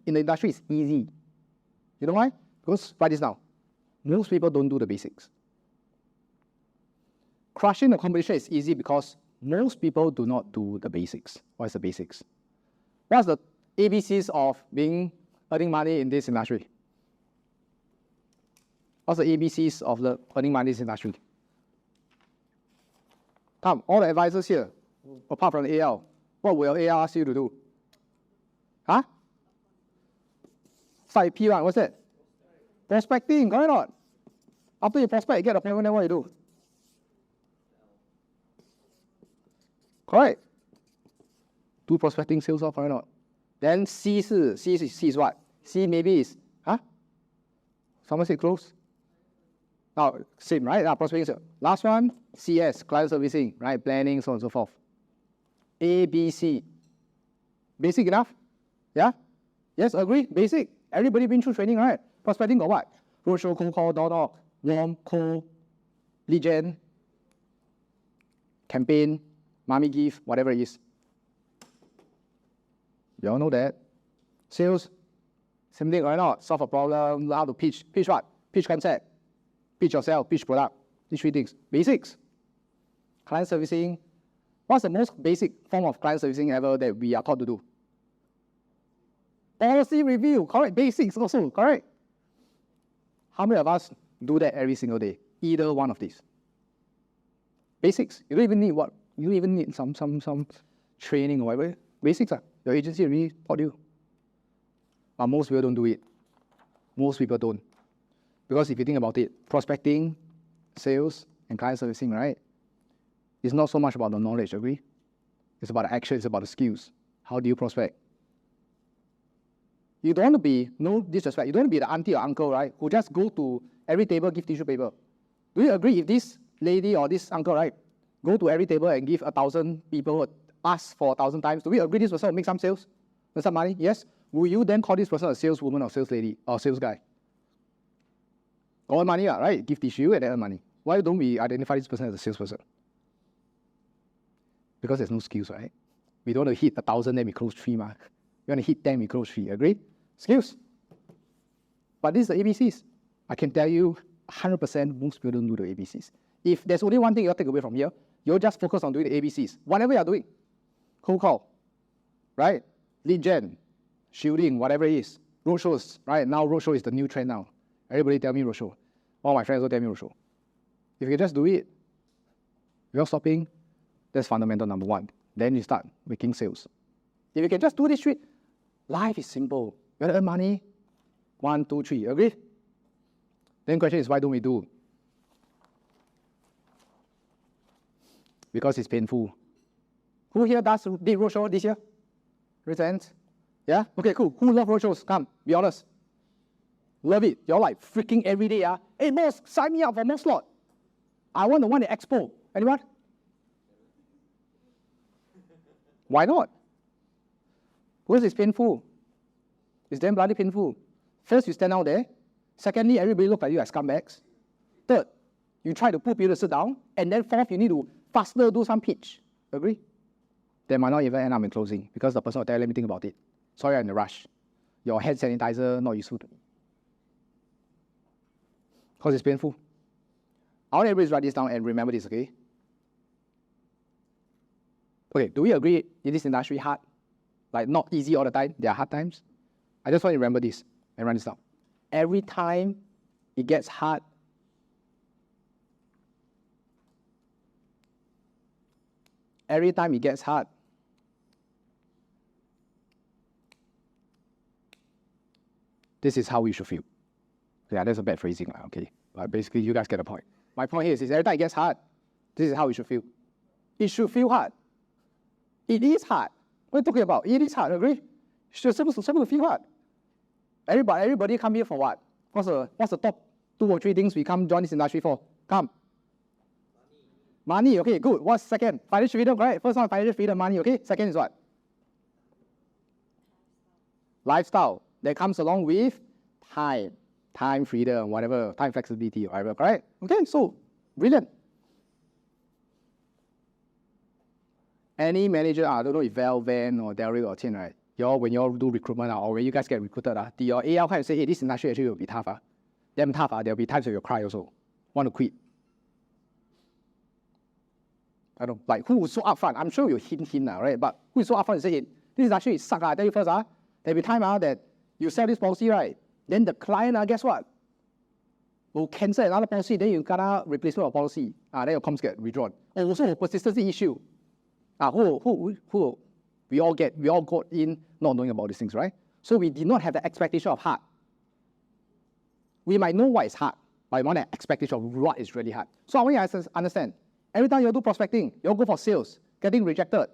in the industry is easy. You know why? Because, write this down, most people don't do the basics. Crushing the competition is easy because most people do not do the basics. What is the basics? What's the ABCs of earning money in this industry? What's the ABCs of earning money in this industry? Come, all the advisors here, apart from the AL, what will AL ask you to do? Huh? Start with P1, what's that? Prospecting, correct or not? After you prospect, you get appointment, then what you do? Correct. Do prospecting sales off, correct or not? Then C is what? C maybe is, someone say close? Now, same, right? Prospecting sales. Last one, CS, client servicing, right? Planning, so on and so forth. A, B, C. Basic enough? Yeah? Yes, agree? Basic. Everybody been through training, right? Prospecting got what? Roadshow, cold call, door knock, warm, cold, lead gen, campaign, mommy gift, whatever it is. You all know that. Sales, same thing, right? Not solve a problem, learn how to pitch. Pitch what? Pitch concept. Pitch yourself, pitch product. These 3 things. Basics. Client servicing. What's the most basic form of client servicing ever that we are taught to do? Policy review, correct. Basics also, correct. How many of us do that every single day? Either one of these. Basics. You don't even need what? You don't even need some training or whatever. Basics. Your agency really taught you. But most people don't do it. Most people don't. Because if you think about it, prospecting, sales, and client servicing, right? It's not so much about the knowledge, agree? It's about the action, it's about the skills. How do you prospect? You don't want to be, no disrespect, you don't want to be the auntie or uncle, right? Who just go to every table, give tissue paper. Do you agree if this lady or this uncle, right, go to every table and give 1,000 people, ask for 1,000 times, do we agree this person will make some sales? Make some money? Yes? will you then call this person a saleswoman or sales lady or sales guy? Earn money, right? Give tissue and then earn money. Why don't we identify this person as a salesperson? Because there's no skills, right? We don't want to hit 1,000, then we close 3, ma. We want to hit 10, we close 3. Agree? Skills. But these are the ABCs. I can tell you 100% most people don't do the ABCs. If there's only one thing you'll take away from here, you'll just focus on doing the ABCs. Whatever you're doing. Cold call, right? Lead gen, shielding, whatever it is. Roadshows, right? Now roadshow is the new trend now. Everybody tell me roadshow. All my friends will tell me roadshow. If you just do it without stopping, that's fundamental number 1. Then you start making sales. If you can just do this shit, life is simple. You want to earn money? 1, 2, 3. Agree? Then the question is, why don't we do? Because it's painful. Who here did roadshow this year? Raise your hands. Yeah? Okay, cool. Who love roadshows? Come, be honest. Love it. You're like freaking every day. Hey, boss, sign me up for more slot. I want the one at Expo. Anyone? Why not? Because it's painful. It's damn bloody painful. First, you stand out there. Secondly, everybody look like you as scumbags. Third, you try to put people to sit down. And then fourth, you need to faster do some pitch. Agree? They might not even end up in closing because the person will tell you, let me think about it. Sorry, I'm in a rush. Your hand sanitizer, not useful to me. Because it's painful. I want everybody to write this down and remember this, okay? Okay, do we agree in this industry hard? Like not easy all the time, there are hard times? I just want you to remember this and run this down. Every time it gets hard, this is how we should feel. Yeah, that's a bad phrasing, okay? But basically, you guys get the point. My point here is every time it gets hard, this is how we should feel. It should feel hard. It is hard. What are you talking about? It is hard, agree? It's supposed to feel hard. Everybody come here for what? What's the top 2 or 3 things we come join this industry for? Come. Money, okay, good. What's second? Financial freedom, right? First one, financial freedom, money, okay? Second is what? Lifestyle. That comes along with time freedom, whatever, time flexibility, whatever, correct? Okay, so, brilliant. Any manager, I don't know if Val, Van, or Derek, or Tian, right? When you all do recruitment, or when you guys get recruited, your AL kind of say, hey, this industry actually will be tough. Damn tough, there'll be times where you'll cry also. Want to quit. I don't know, like who is so upfront? I'm sure you hint, right? But who is so upfront and say, hey, this industry is suck, I tell you first, there'll be time that you sell this policy, right? Then the client, guess what? Will cancel another policy, then you gotta replacement of policy. Then your comms get withdrawn. Also a persistency issue. We all got in not knowing about these things, right? So we did not have the expectation of hard. We might know what is hard, but we want an expectation of what is really hard. So I want you to understand, every time you do prospecting, you go for sales, getting rejected,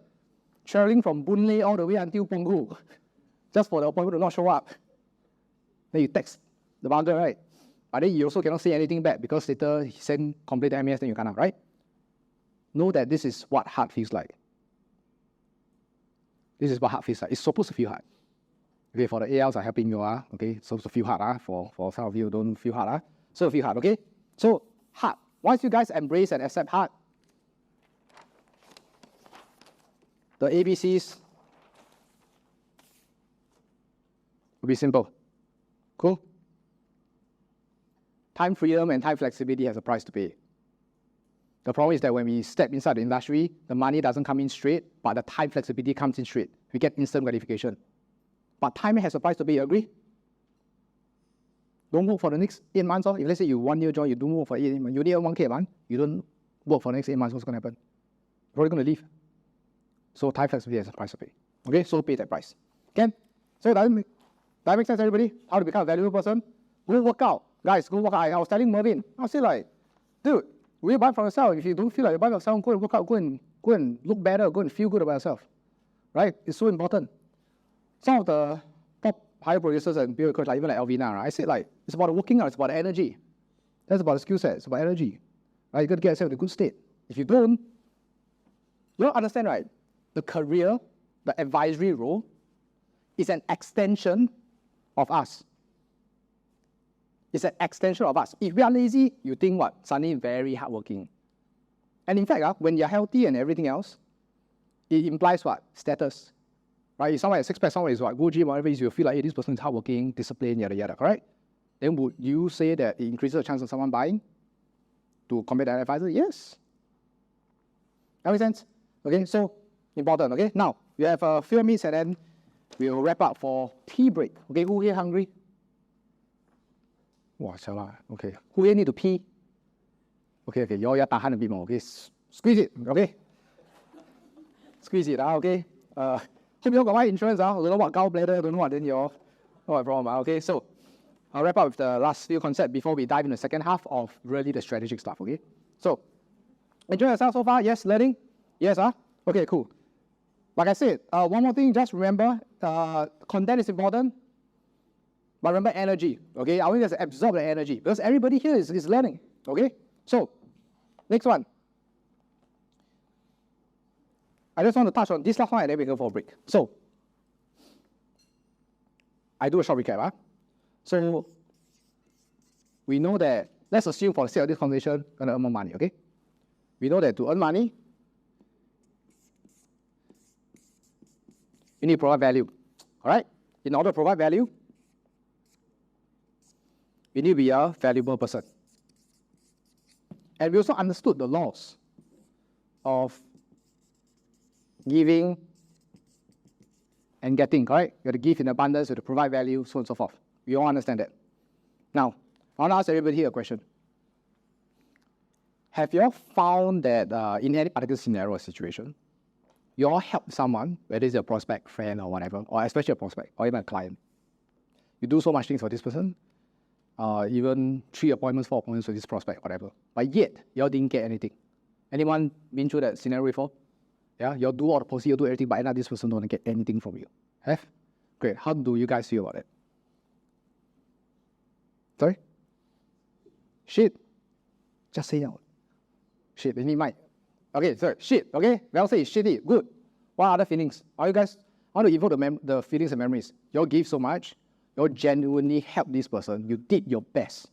traveling from Boon Lay all the way until Punggol, just for the appointment to not show up. Then you text the bugger, right? But then you also cannot say anything back because later he send complaint to MES, then you cannot, right? Know that this is what hard feels like. This is what hard feels like. It's supposed to feel hard. Okay, for the ALs are helping you, okay? It's supposed to feel hard, for some of you don't feel hard, So feel hard, okay? So hard. Once you guys embrace and accept hard, the ABCs will be simple. Cool? Time freedom and time flexibility has a price to pay. The problem is that when we step inside the industry, the money doesn't come in straight, but the time flexibility comes in straight. We get instant gratification. But time has a price to pay, you agree? Don't work for the next 8 months. If let's say you 1 year join, you don't work for 8 months, you need 1K a month, you don't work for the next 8 months, what's going to happen? You're probably going to leave. So time flexibility has a price to pay. Okay, so pay that price. Okay? So does that make sense, everybody? How to become a valuable person? Go work out. Guys, go work out. I was telling Mervin, I was like, dude, will you buy for yourself? If you don't feel like you buy for yourself, go and work out, go and look better, go and feel good about yourself. Right? It's so important. Some of the top higher producers and beer coach, like even like Alvina, right? I said like, it's about working out, it's about energy. That's about the skill set, it's about energy. Right? You got to get yourself in a good state. If you don't, you don't understand, right? The career, the advisory role is an extension of us. It's an extension of us. If we are lazy, you think what? Suddenly very hardworking. And in fact, when you're healthy and everything else, it implies what? Status. Right? If someone has six-pack, someone is what? Go gym, whatever it is, you feel like, hey, this person is hardworking, disciplined, yada yada, correct? Then would you say that it increases the chance of someone buying to compare that advisor? Yes. That makes sense? Okay, so important, okay? Now, we have a few minutes and then we'll wrap up for tea break. Okay, who here hungry? Wow, okay. Who here need to pee? Okay, you all tahan a bit more, okay? Squeeze it, okay? Squeeze it, okay? Hope you all got my insurance, don't know what gallbladder, don't know what, then you all, no problem, okay? So, I'll wrap up with the last few concepts before we dive into the second half of really the strategic stuff, okay? So, enjoy yourself so far? Yes, learning? Yes, Okay, cool. Like I said, one more thing, just remember, content is important, but remember energy, okay? I want you to absorb the energy because everybody here is learning, okay? So, next one. I just want to touch on this last one and then we go for a break. So, I do a short recap. So, we know that, let's assume for the sake of this conversation, we're going to earn more money, okay? We know that to earn money, you need to provide value, all right? In order to provide value, you need to be a valuable person. And we also understood the laws of giving and getting, correct? You have to give in abundance, you have to provide value, so on and so forth. We all understand that. Now, I want to ask everybody here a question. Have you all found that in any particular scenario or situation, you all help someone, whether it's a prospect, friend, or whatever, or especially a prospect, or even a client. You do so much things for this person, even 3 appointments, 4 appointments with this prospect, whatever. But yet, you all didn't get anything. Anyone been through that scenario before? Yeah, you all do all the policy, you do everything, but end up this person don't get anything from you. Have? Great. How do you guys feel about it? Sorry? Shit. Just say out. Shit, they need mic. Okay, sorry. Shit, okay? Well said, shitty. Good. What other feelings? Are you guys, I want to evoke the feelings and memories. You all give so much. You all genuinely help this person. You did your best.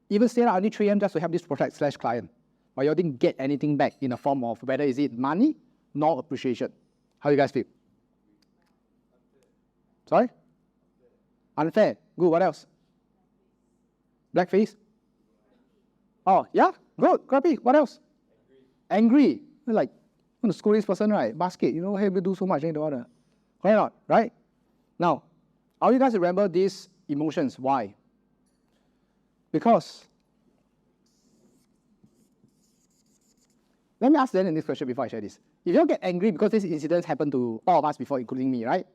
Even stay out only 3 AM just to help this prospect/client. But you all didn't get anything back in the form of whether is it money, nor appreciation. How do you guys feel? Sorry? Unfair. Good. What else? Blackface? Oh, yeah? Good. Crappy. What else? Angry. Like, I want to scold this person, right? Basket. You know, hey, we do so much, you don't want to. Why not? Right? Now, I want you guys to remember these emotions. Why? Because, let me ask then this question before I share this. If you all get angry because this incident happened to all of us before, including me, right?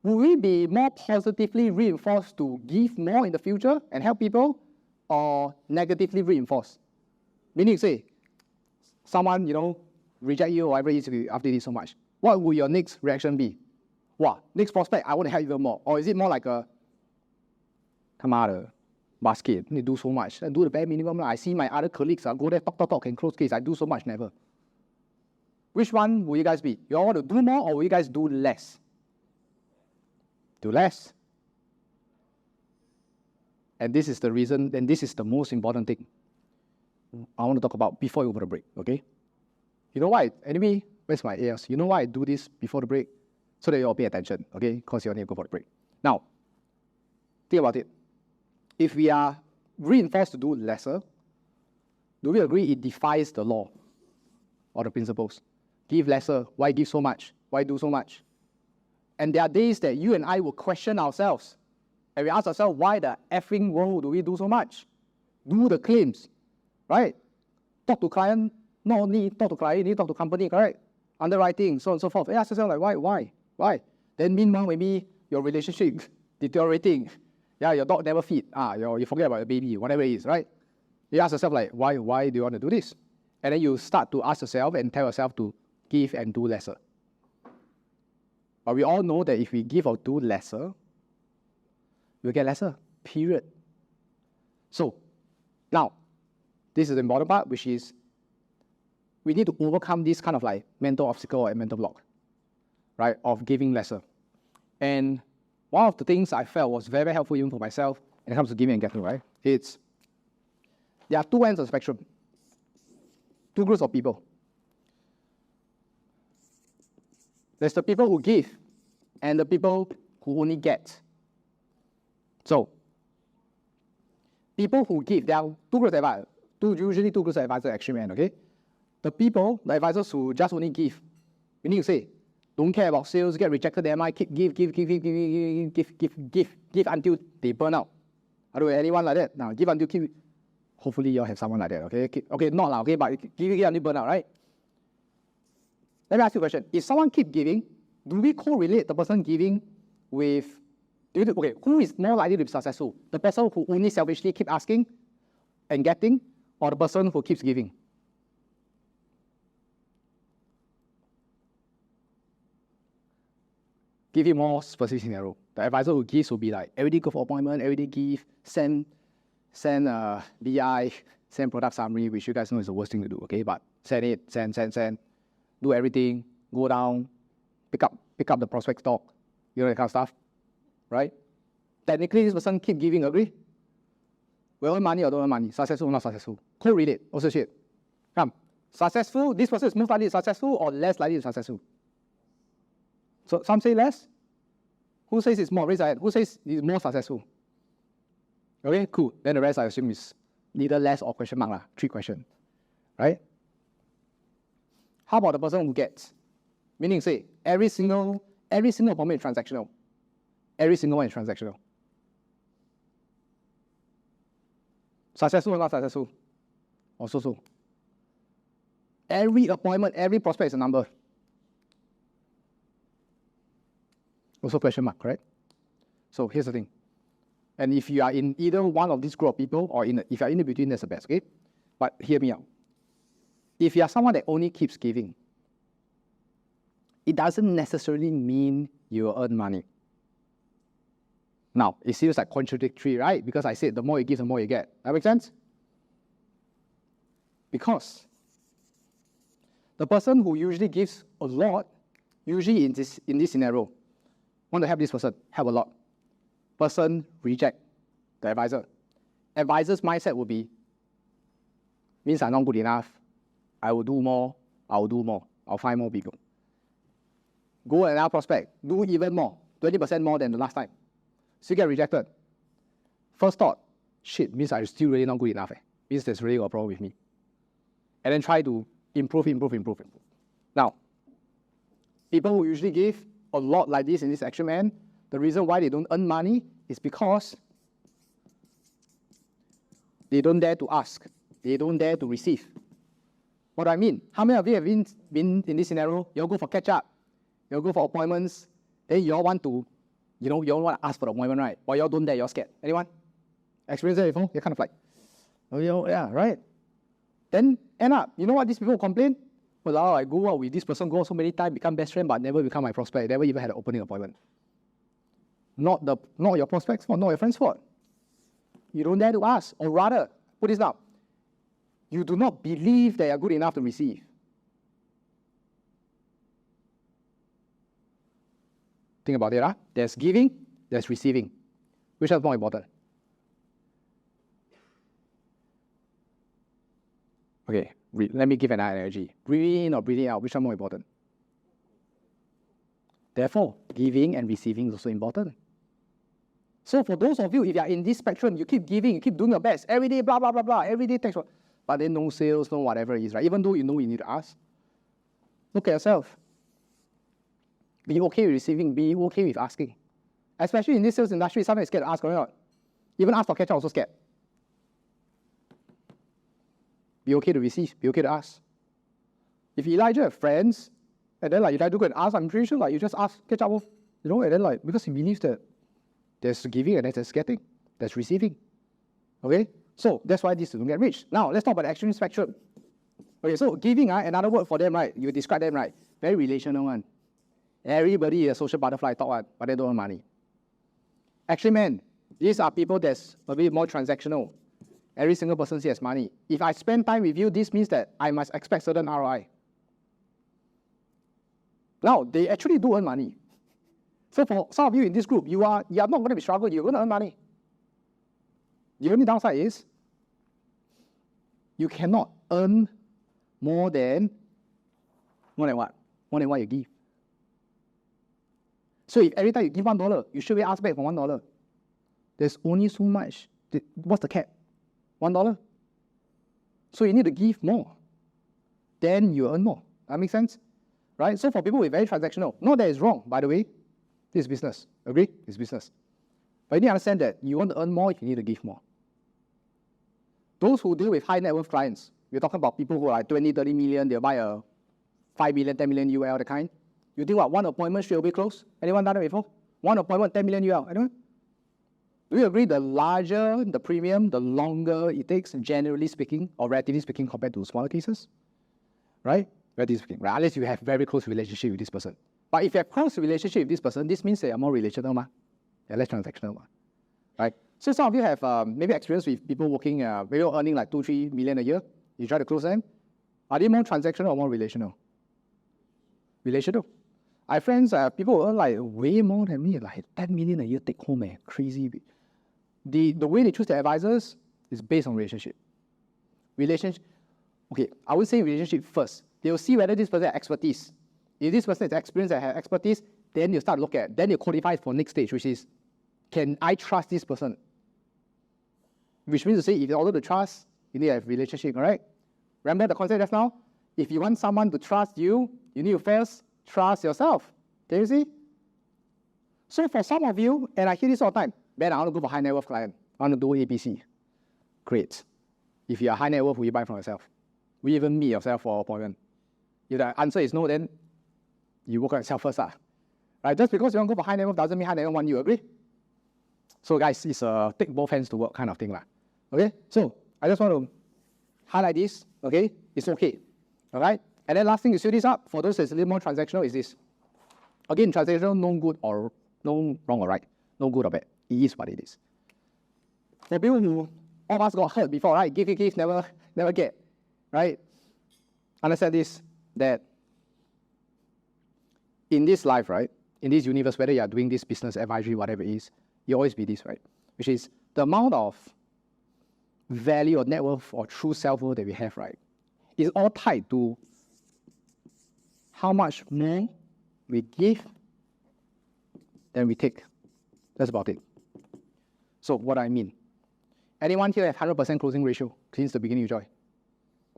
Will we be more positively reinforced to give more in the future and help people, or negatively reinforced? Meaning, say, someone, reject you or whatever it is after you did so much. What will your next reaction be? Wow, next prospect, I want to help even more. Or is it more like a, come on, basket, you do so much. I do the bare minimum. I see my other colleagues go there, talk, and close case. I do so much, never. Which one will you guys be? You all want to do more or will you guys do less? Do less. And this is the reason, and this is the most important thing I want to talk about before we go to the break, okay? You know why? Anyway, where's my ALs? You know why I do this before the break? So that you all pay attention, okay? Because you all need to go for the break. Now, think about it. If we are reinforced to do lesser, do we agree it defies the law or the principles? Give lesser. Why give so much? Why do so much? And there are days that you and I will question ourselves. And we ask ourselves, why the effing world do we do so much? Do the claims, right? Talk to client, not only talk to client, you need to talk to company, correct? Underwriting, so on and so forth. You ask yourself, like, why? Then meanwhile, maybe your relationship deteriorating. Yeah, your dog never feed. You forget about your baby, whatever it is, right? You ask yourself, like, why do you want to do this? And then you start to ask yourself and tell yourself to give and do lesser. But we all know that if we give or do lesser, we'll get lesser, period. So, now, this is the important part, which is we need to overcome this kind of like mental obstacle or mental block, right, of giving lesser. And one of the things I felt was very, very helpful even for myself when it comes to giving and getting, right? There are two ends of the spectrum, two groups of people. There's the people who give and the people who only get. So, people who give, there are two groups of advisors, usually two groups of advisors actually, man, okay? The advisors who just only give, we need to say, don't care about sales, get rejected, they might keep give until they burn out. I don't know anyone like that. Now, give until keep. Hopefully, you all have someone like that, okay? Okay, not like, okay, but give until burn out, right? Let me ask you a question. If someone keep giving, do we correlate the person giving with, okay, who is more likely to be successful? The person who only selfishly keep asking and getting, or the person who keeps giving? Give you more specific scenario. The advisor who gives will be like, every day go for appointment, every day give, send BI, send product summary, which you guys know is the worst thing to do, okay? But send, do everything, go down, pick up the prospect stock, you know, that kind of stuff, right? Technically, this person keep giving, agree? We earn money or don't earn money, successful or not successful. Correlate, also shit. Come, successful, this person is most likely successful or less likely to successful? So some say less. Who says it's more? Raise your hand. Who says it's more successful? Okay, cool. Then the rest I assume is neither less or question mark. 3 questions. Right? How about the person who gets? Meaning say every single appointment is transactional. Every single one is transactional. Successful or not successful? Or so. Every appointment, every prospect is a number. Also question mark, correct? So here's the thing. And if you are in either one of these group of people or if you are in between, that's the best, okay? But hear me out. If you are someone that only keeps giving, it doesn't necessarily mean you will earn money. Now, it seems like contradictory, right? Because I said the more you give, the more you get. That makes sense? Because the person who usually gives a lot, usually in this scenario, want to help this person, help a lot. Person reject the advisor. Advisor's mindset would be, means I'm not good enough. I will do more. I'll find more people. Go another prospect, do even more, 20% more than the last time. Still get rejected. First thought, shit, means I'm still really not good enough. Means there's really a problem with me. And then try to improve. Now, people who usually give a lot like this in this action man, the reason why they don't earn money is because they don't dare to ask. They don't dare to receive. What do I mean? How many of you have been in this scenario? You all go for catch-up. You all go for appointments. Then you all want to, you all want to ask for the appointment, right? But you all don't dare, you're scared. Anyone? Experienced that before? You're kind of like, oh, yeah, right? Then end up, you know what these people complain? Well, I go out with this person, go out so many times, become best friend, but never become my prospect, never even had an opening appointment. Not your prospect's fault, not your friend's fault. You don't dare to ask, or rather, put this down. You do not believe that you're good enough to receive. Think about it, huh? There's giving, there's receiving. Which is more important? Okay, let me give an analogy. Breathing in or breathing out, which are more important? Therefore, giving and receiving is also important. So for those of you, if you are in this spectrum, you keep giving, you keep doing your best, every day, blah, blah, blah, blah, every day, thanks for, but then no sales, no whatever it is, right? Even though you know you need to ask. Look at yourself. Be okay with receiving, be okay with asking. Especially in this sales industry, sometimes it's scared to ask or not. Even ask for catch-up, also scared. Be okay to receive, be okay to ask. If Elijah have friends, and then Elijah go and ask, I'm pretty sure you just ask, catch up, and then because he believes that there's giving and there's getting, there's receiving. Okay? So that's why these don't get rich. Now let's talk about the extreme spectrum. Okay, so giving, another word for them, right? You describe them, right? Very relational one. Everybody is a social butterfly talk one, but they don't earn money. Actually, man, these are people that's a bit more transactional. Every single person has money. If I spend time with you, this means that I must expect certain ROI. Now, they actually do earn money. So for some of you in this group, you are not going to be struggling, you're going to earn money. The only downside is you cannot earn more than what? More than what you give. So if every time you give $1, you should be asked back for $1. There's only so much. What's the cap? $1. So you need to give more. Then you earn more. That makes sense? Right? So for people with very transactional, not that it's wrong, by the way. This is business. Agree? It's business. But you need to understand that you want to earn more, you need to give more. Those who deal with high net worth clients, we're talking about people who are like 20, 30 million, they'll buy a 5 million, 10 million UL, the kind. You think what, one appointment straight away close? Anyone done that before? One appointment, 10 million UL. Anyone? Do you agree the larger the premium, the longer it takes, generally speaking, or relatively speaking, compared to smaller cases? Right? Relatively speaking, right? Unless you have very close relationship with this person. But if you have close relationship with this person, this means they are more relational, they're less transactional, right? So some of you have maybe experience with people working, maybe earning like 2-3 million a year. You try to close them. Are they more transactional or more relational? Relational. I have friends, people who earn like way more than me, like 10 million a year take home, crazy. The way they choose their advisors is based on relationship. Okay, I would say relationship first. They will see whether this person has expertise. If this person has experience and has expertise, then you start to look at, then you qualify for next stage, which is, can I trust this person? Which means to say, if in order to trust, you need to have relationship, all right? Remember the concept just now? If you want someone to trust you, you need to first trust yourself. Can you see? So for some of you, and I hear this all the time, Ben, I want to go for high net worth client. I want to do ABC. Great. If you are high net worth, will you buy from yourself? Will you even meet yourself for an appointment? If the answer is no, then you work on yourself first. Right? Just because you want to go for high net worth doesn't mean high net worth want you, agree? So guys, it's a take both hands to work kind of thing. Okay? So I just want to highlight this. Okay? It's okay. All right? And then last thing to seal this up, for those that's a little more transactional, is this. Again, transactional, no good or no wrong or right. No good or bad. It is what it is. For people who all of us got hurt before, right? Give, never get. Right? Understand this, that in this life, right? In this universe, whether you are doing this business, advisory, whatever it is, you always be this, right? Which is the amount of value or net worth or true self-worth that we have, right? Is all tied to how much more we give than we take. That's about it. So what do I mean? Anyone here have 100% closing ratio since the beginning you joined?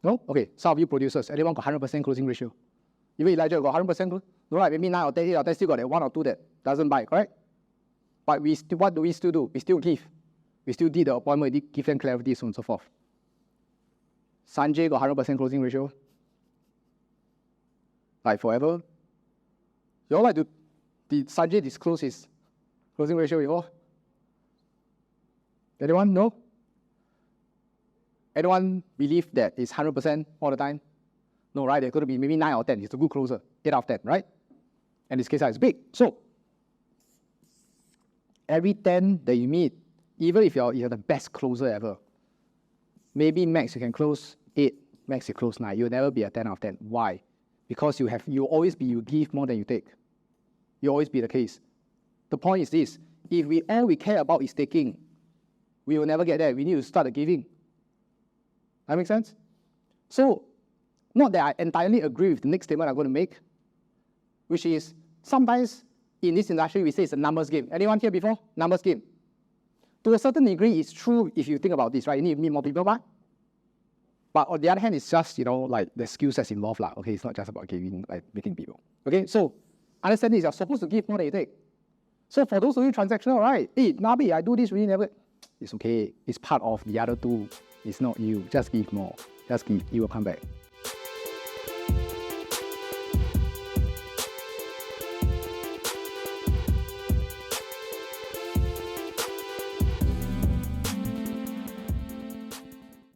No? Okay, some of you producers, anyone got 100% closing ratio? Even Elijah got 100%? No, right? Maybe 9 or 10, 8 or 10 still got that 1 or 2 that doesn't buy, correct? But what do we still do? We still give. We still did the appointment, we give them clarity, so on and so forth. Sanjay got 100% closing ratio. Like forever. You all like to, did Sanjay disclose his closing ratio before? Anyone? No? Anyone believe that it's 100% all the time? No, right? There's going to be maybe 9 or 10. It's a good closer. 8 out of 10, right? And this case size is big. So, every 10 that you meet, even if you're the best closer ever, maybe max you can close 8, max you close 9. You'll never be a 10 out of 10. Why? Because you always give more than you take. You always be the case. The point is this: if all we care about is taking, we will never get there. We need to start the giving. That makes sense? So, not that I entirely agree with the next statement I'm going to make, which is sometimes in this industry we say it's a numbers game. Anyone here before? Numbers game. To a certain degree, it's true if you think about this, right? You need to meet more people, but on the other hand, it's just, like the skill sets involved. Okay, it's not just about giving, like meeting people. Okay, so understand this, you're supposed to give more than you take. So for those of you transactional, right? Hey, Nabi, I do this really never. It's okay. It's part of the other two. It's not you. Just give more. Just give. It will come back.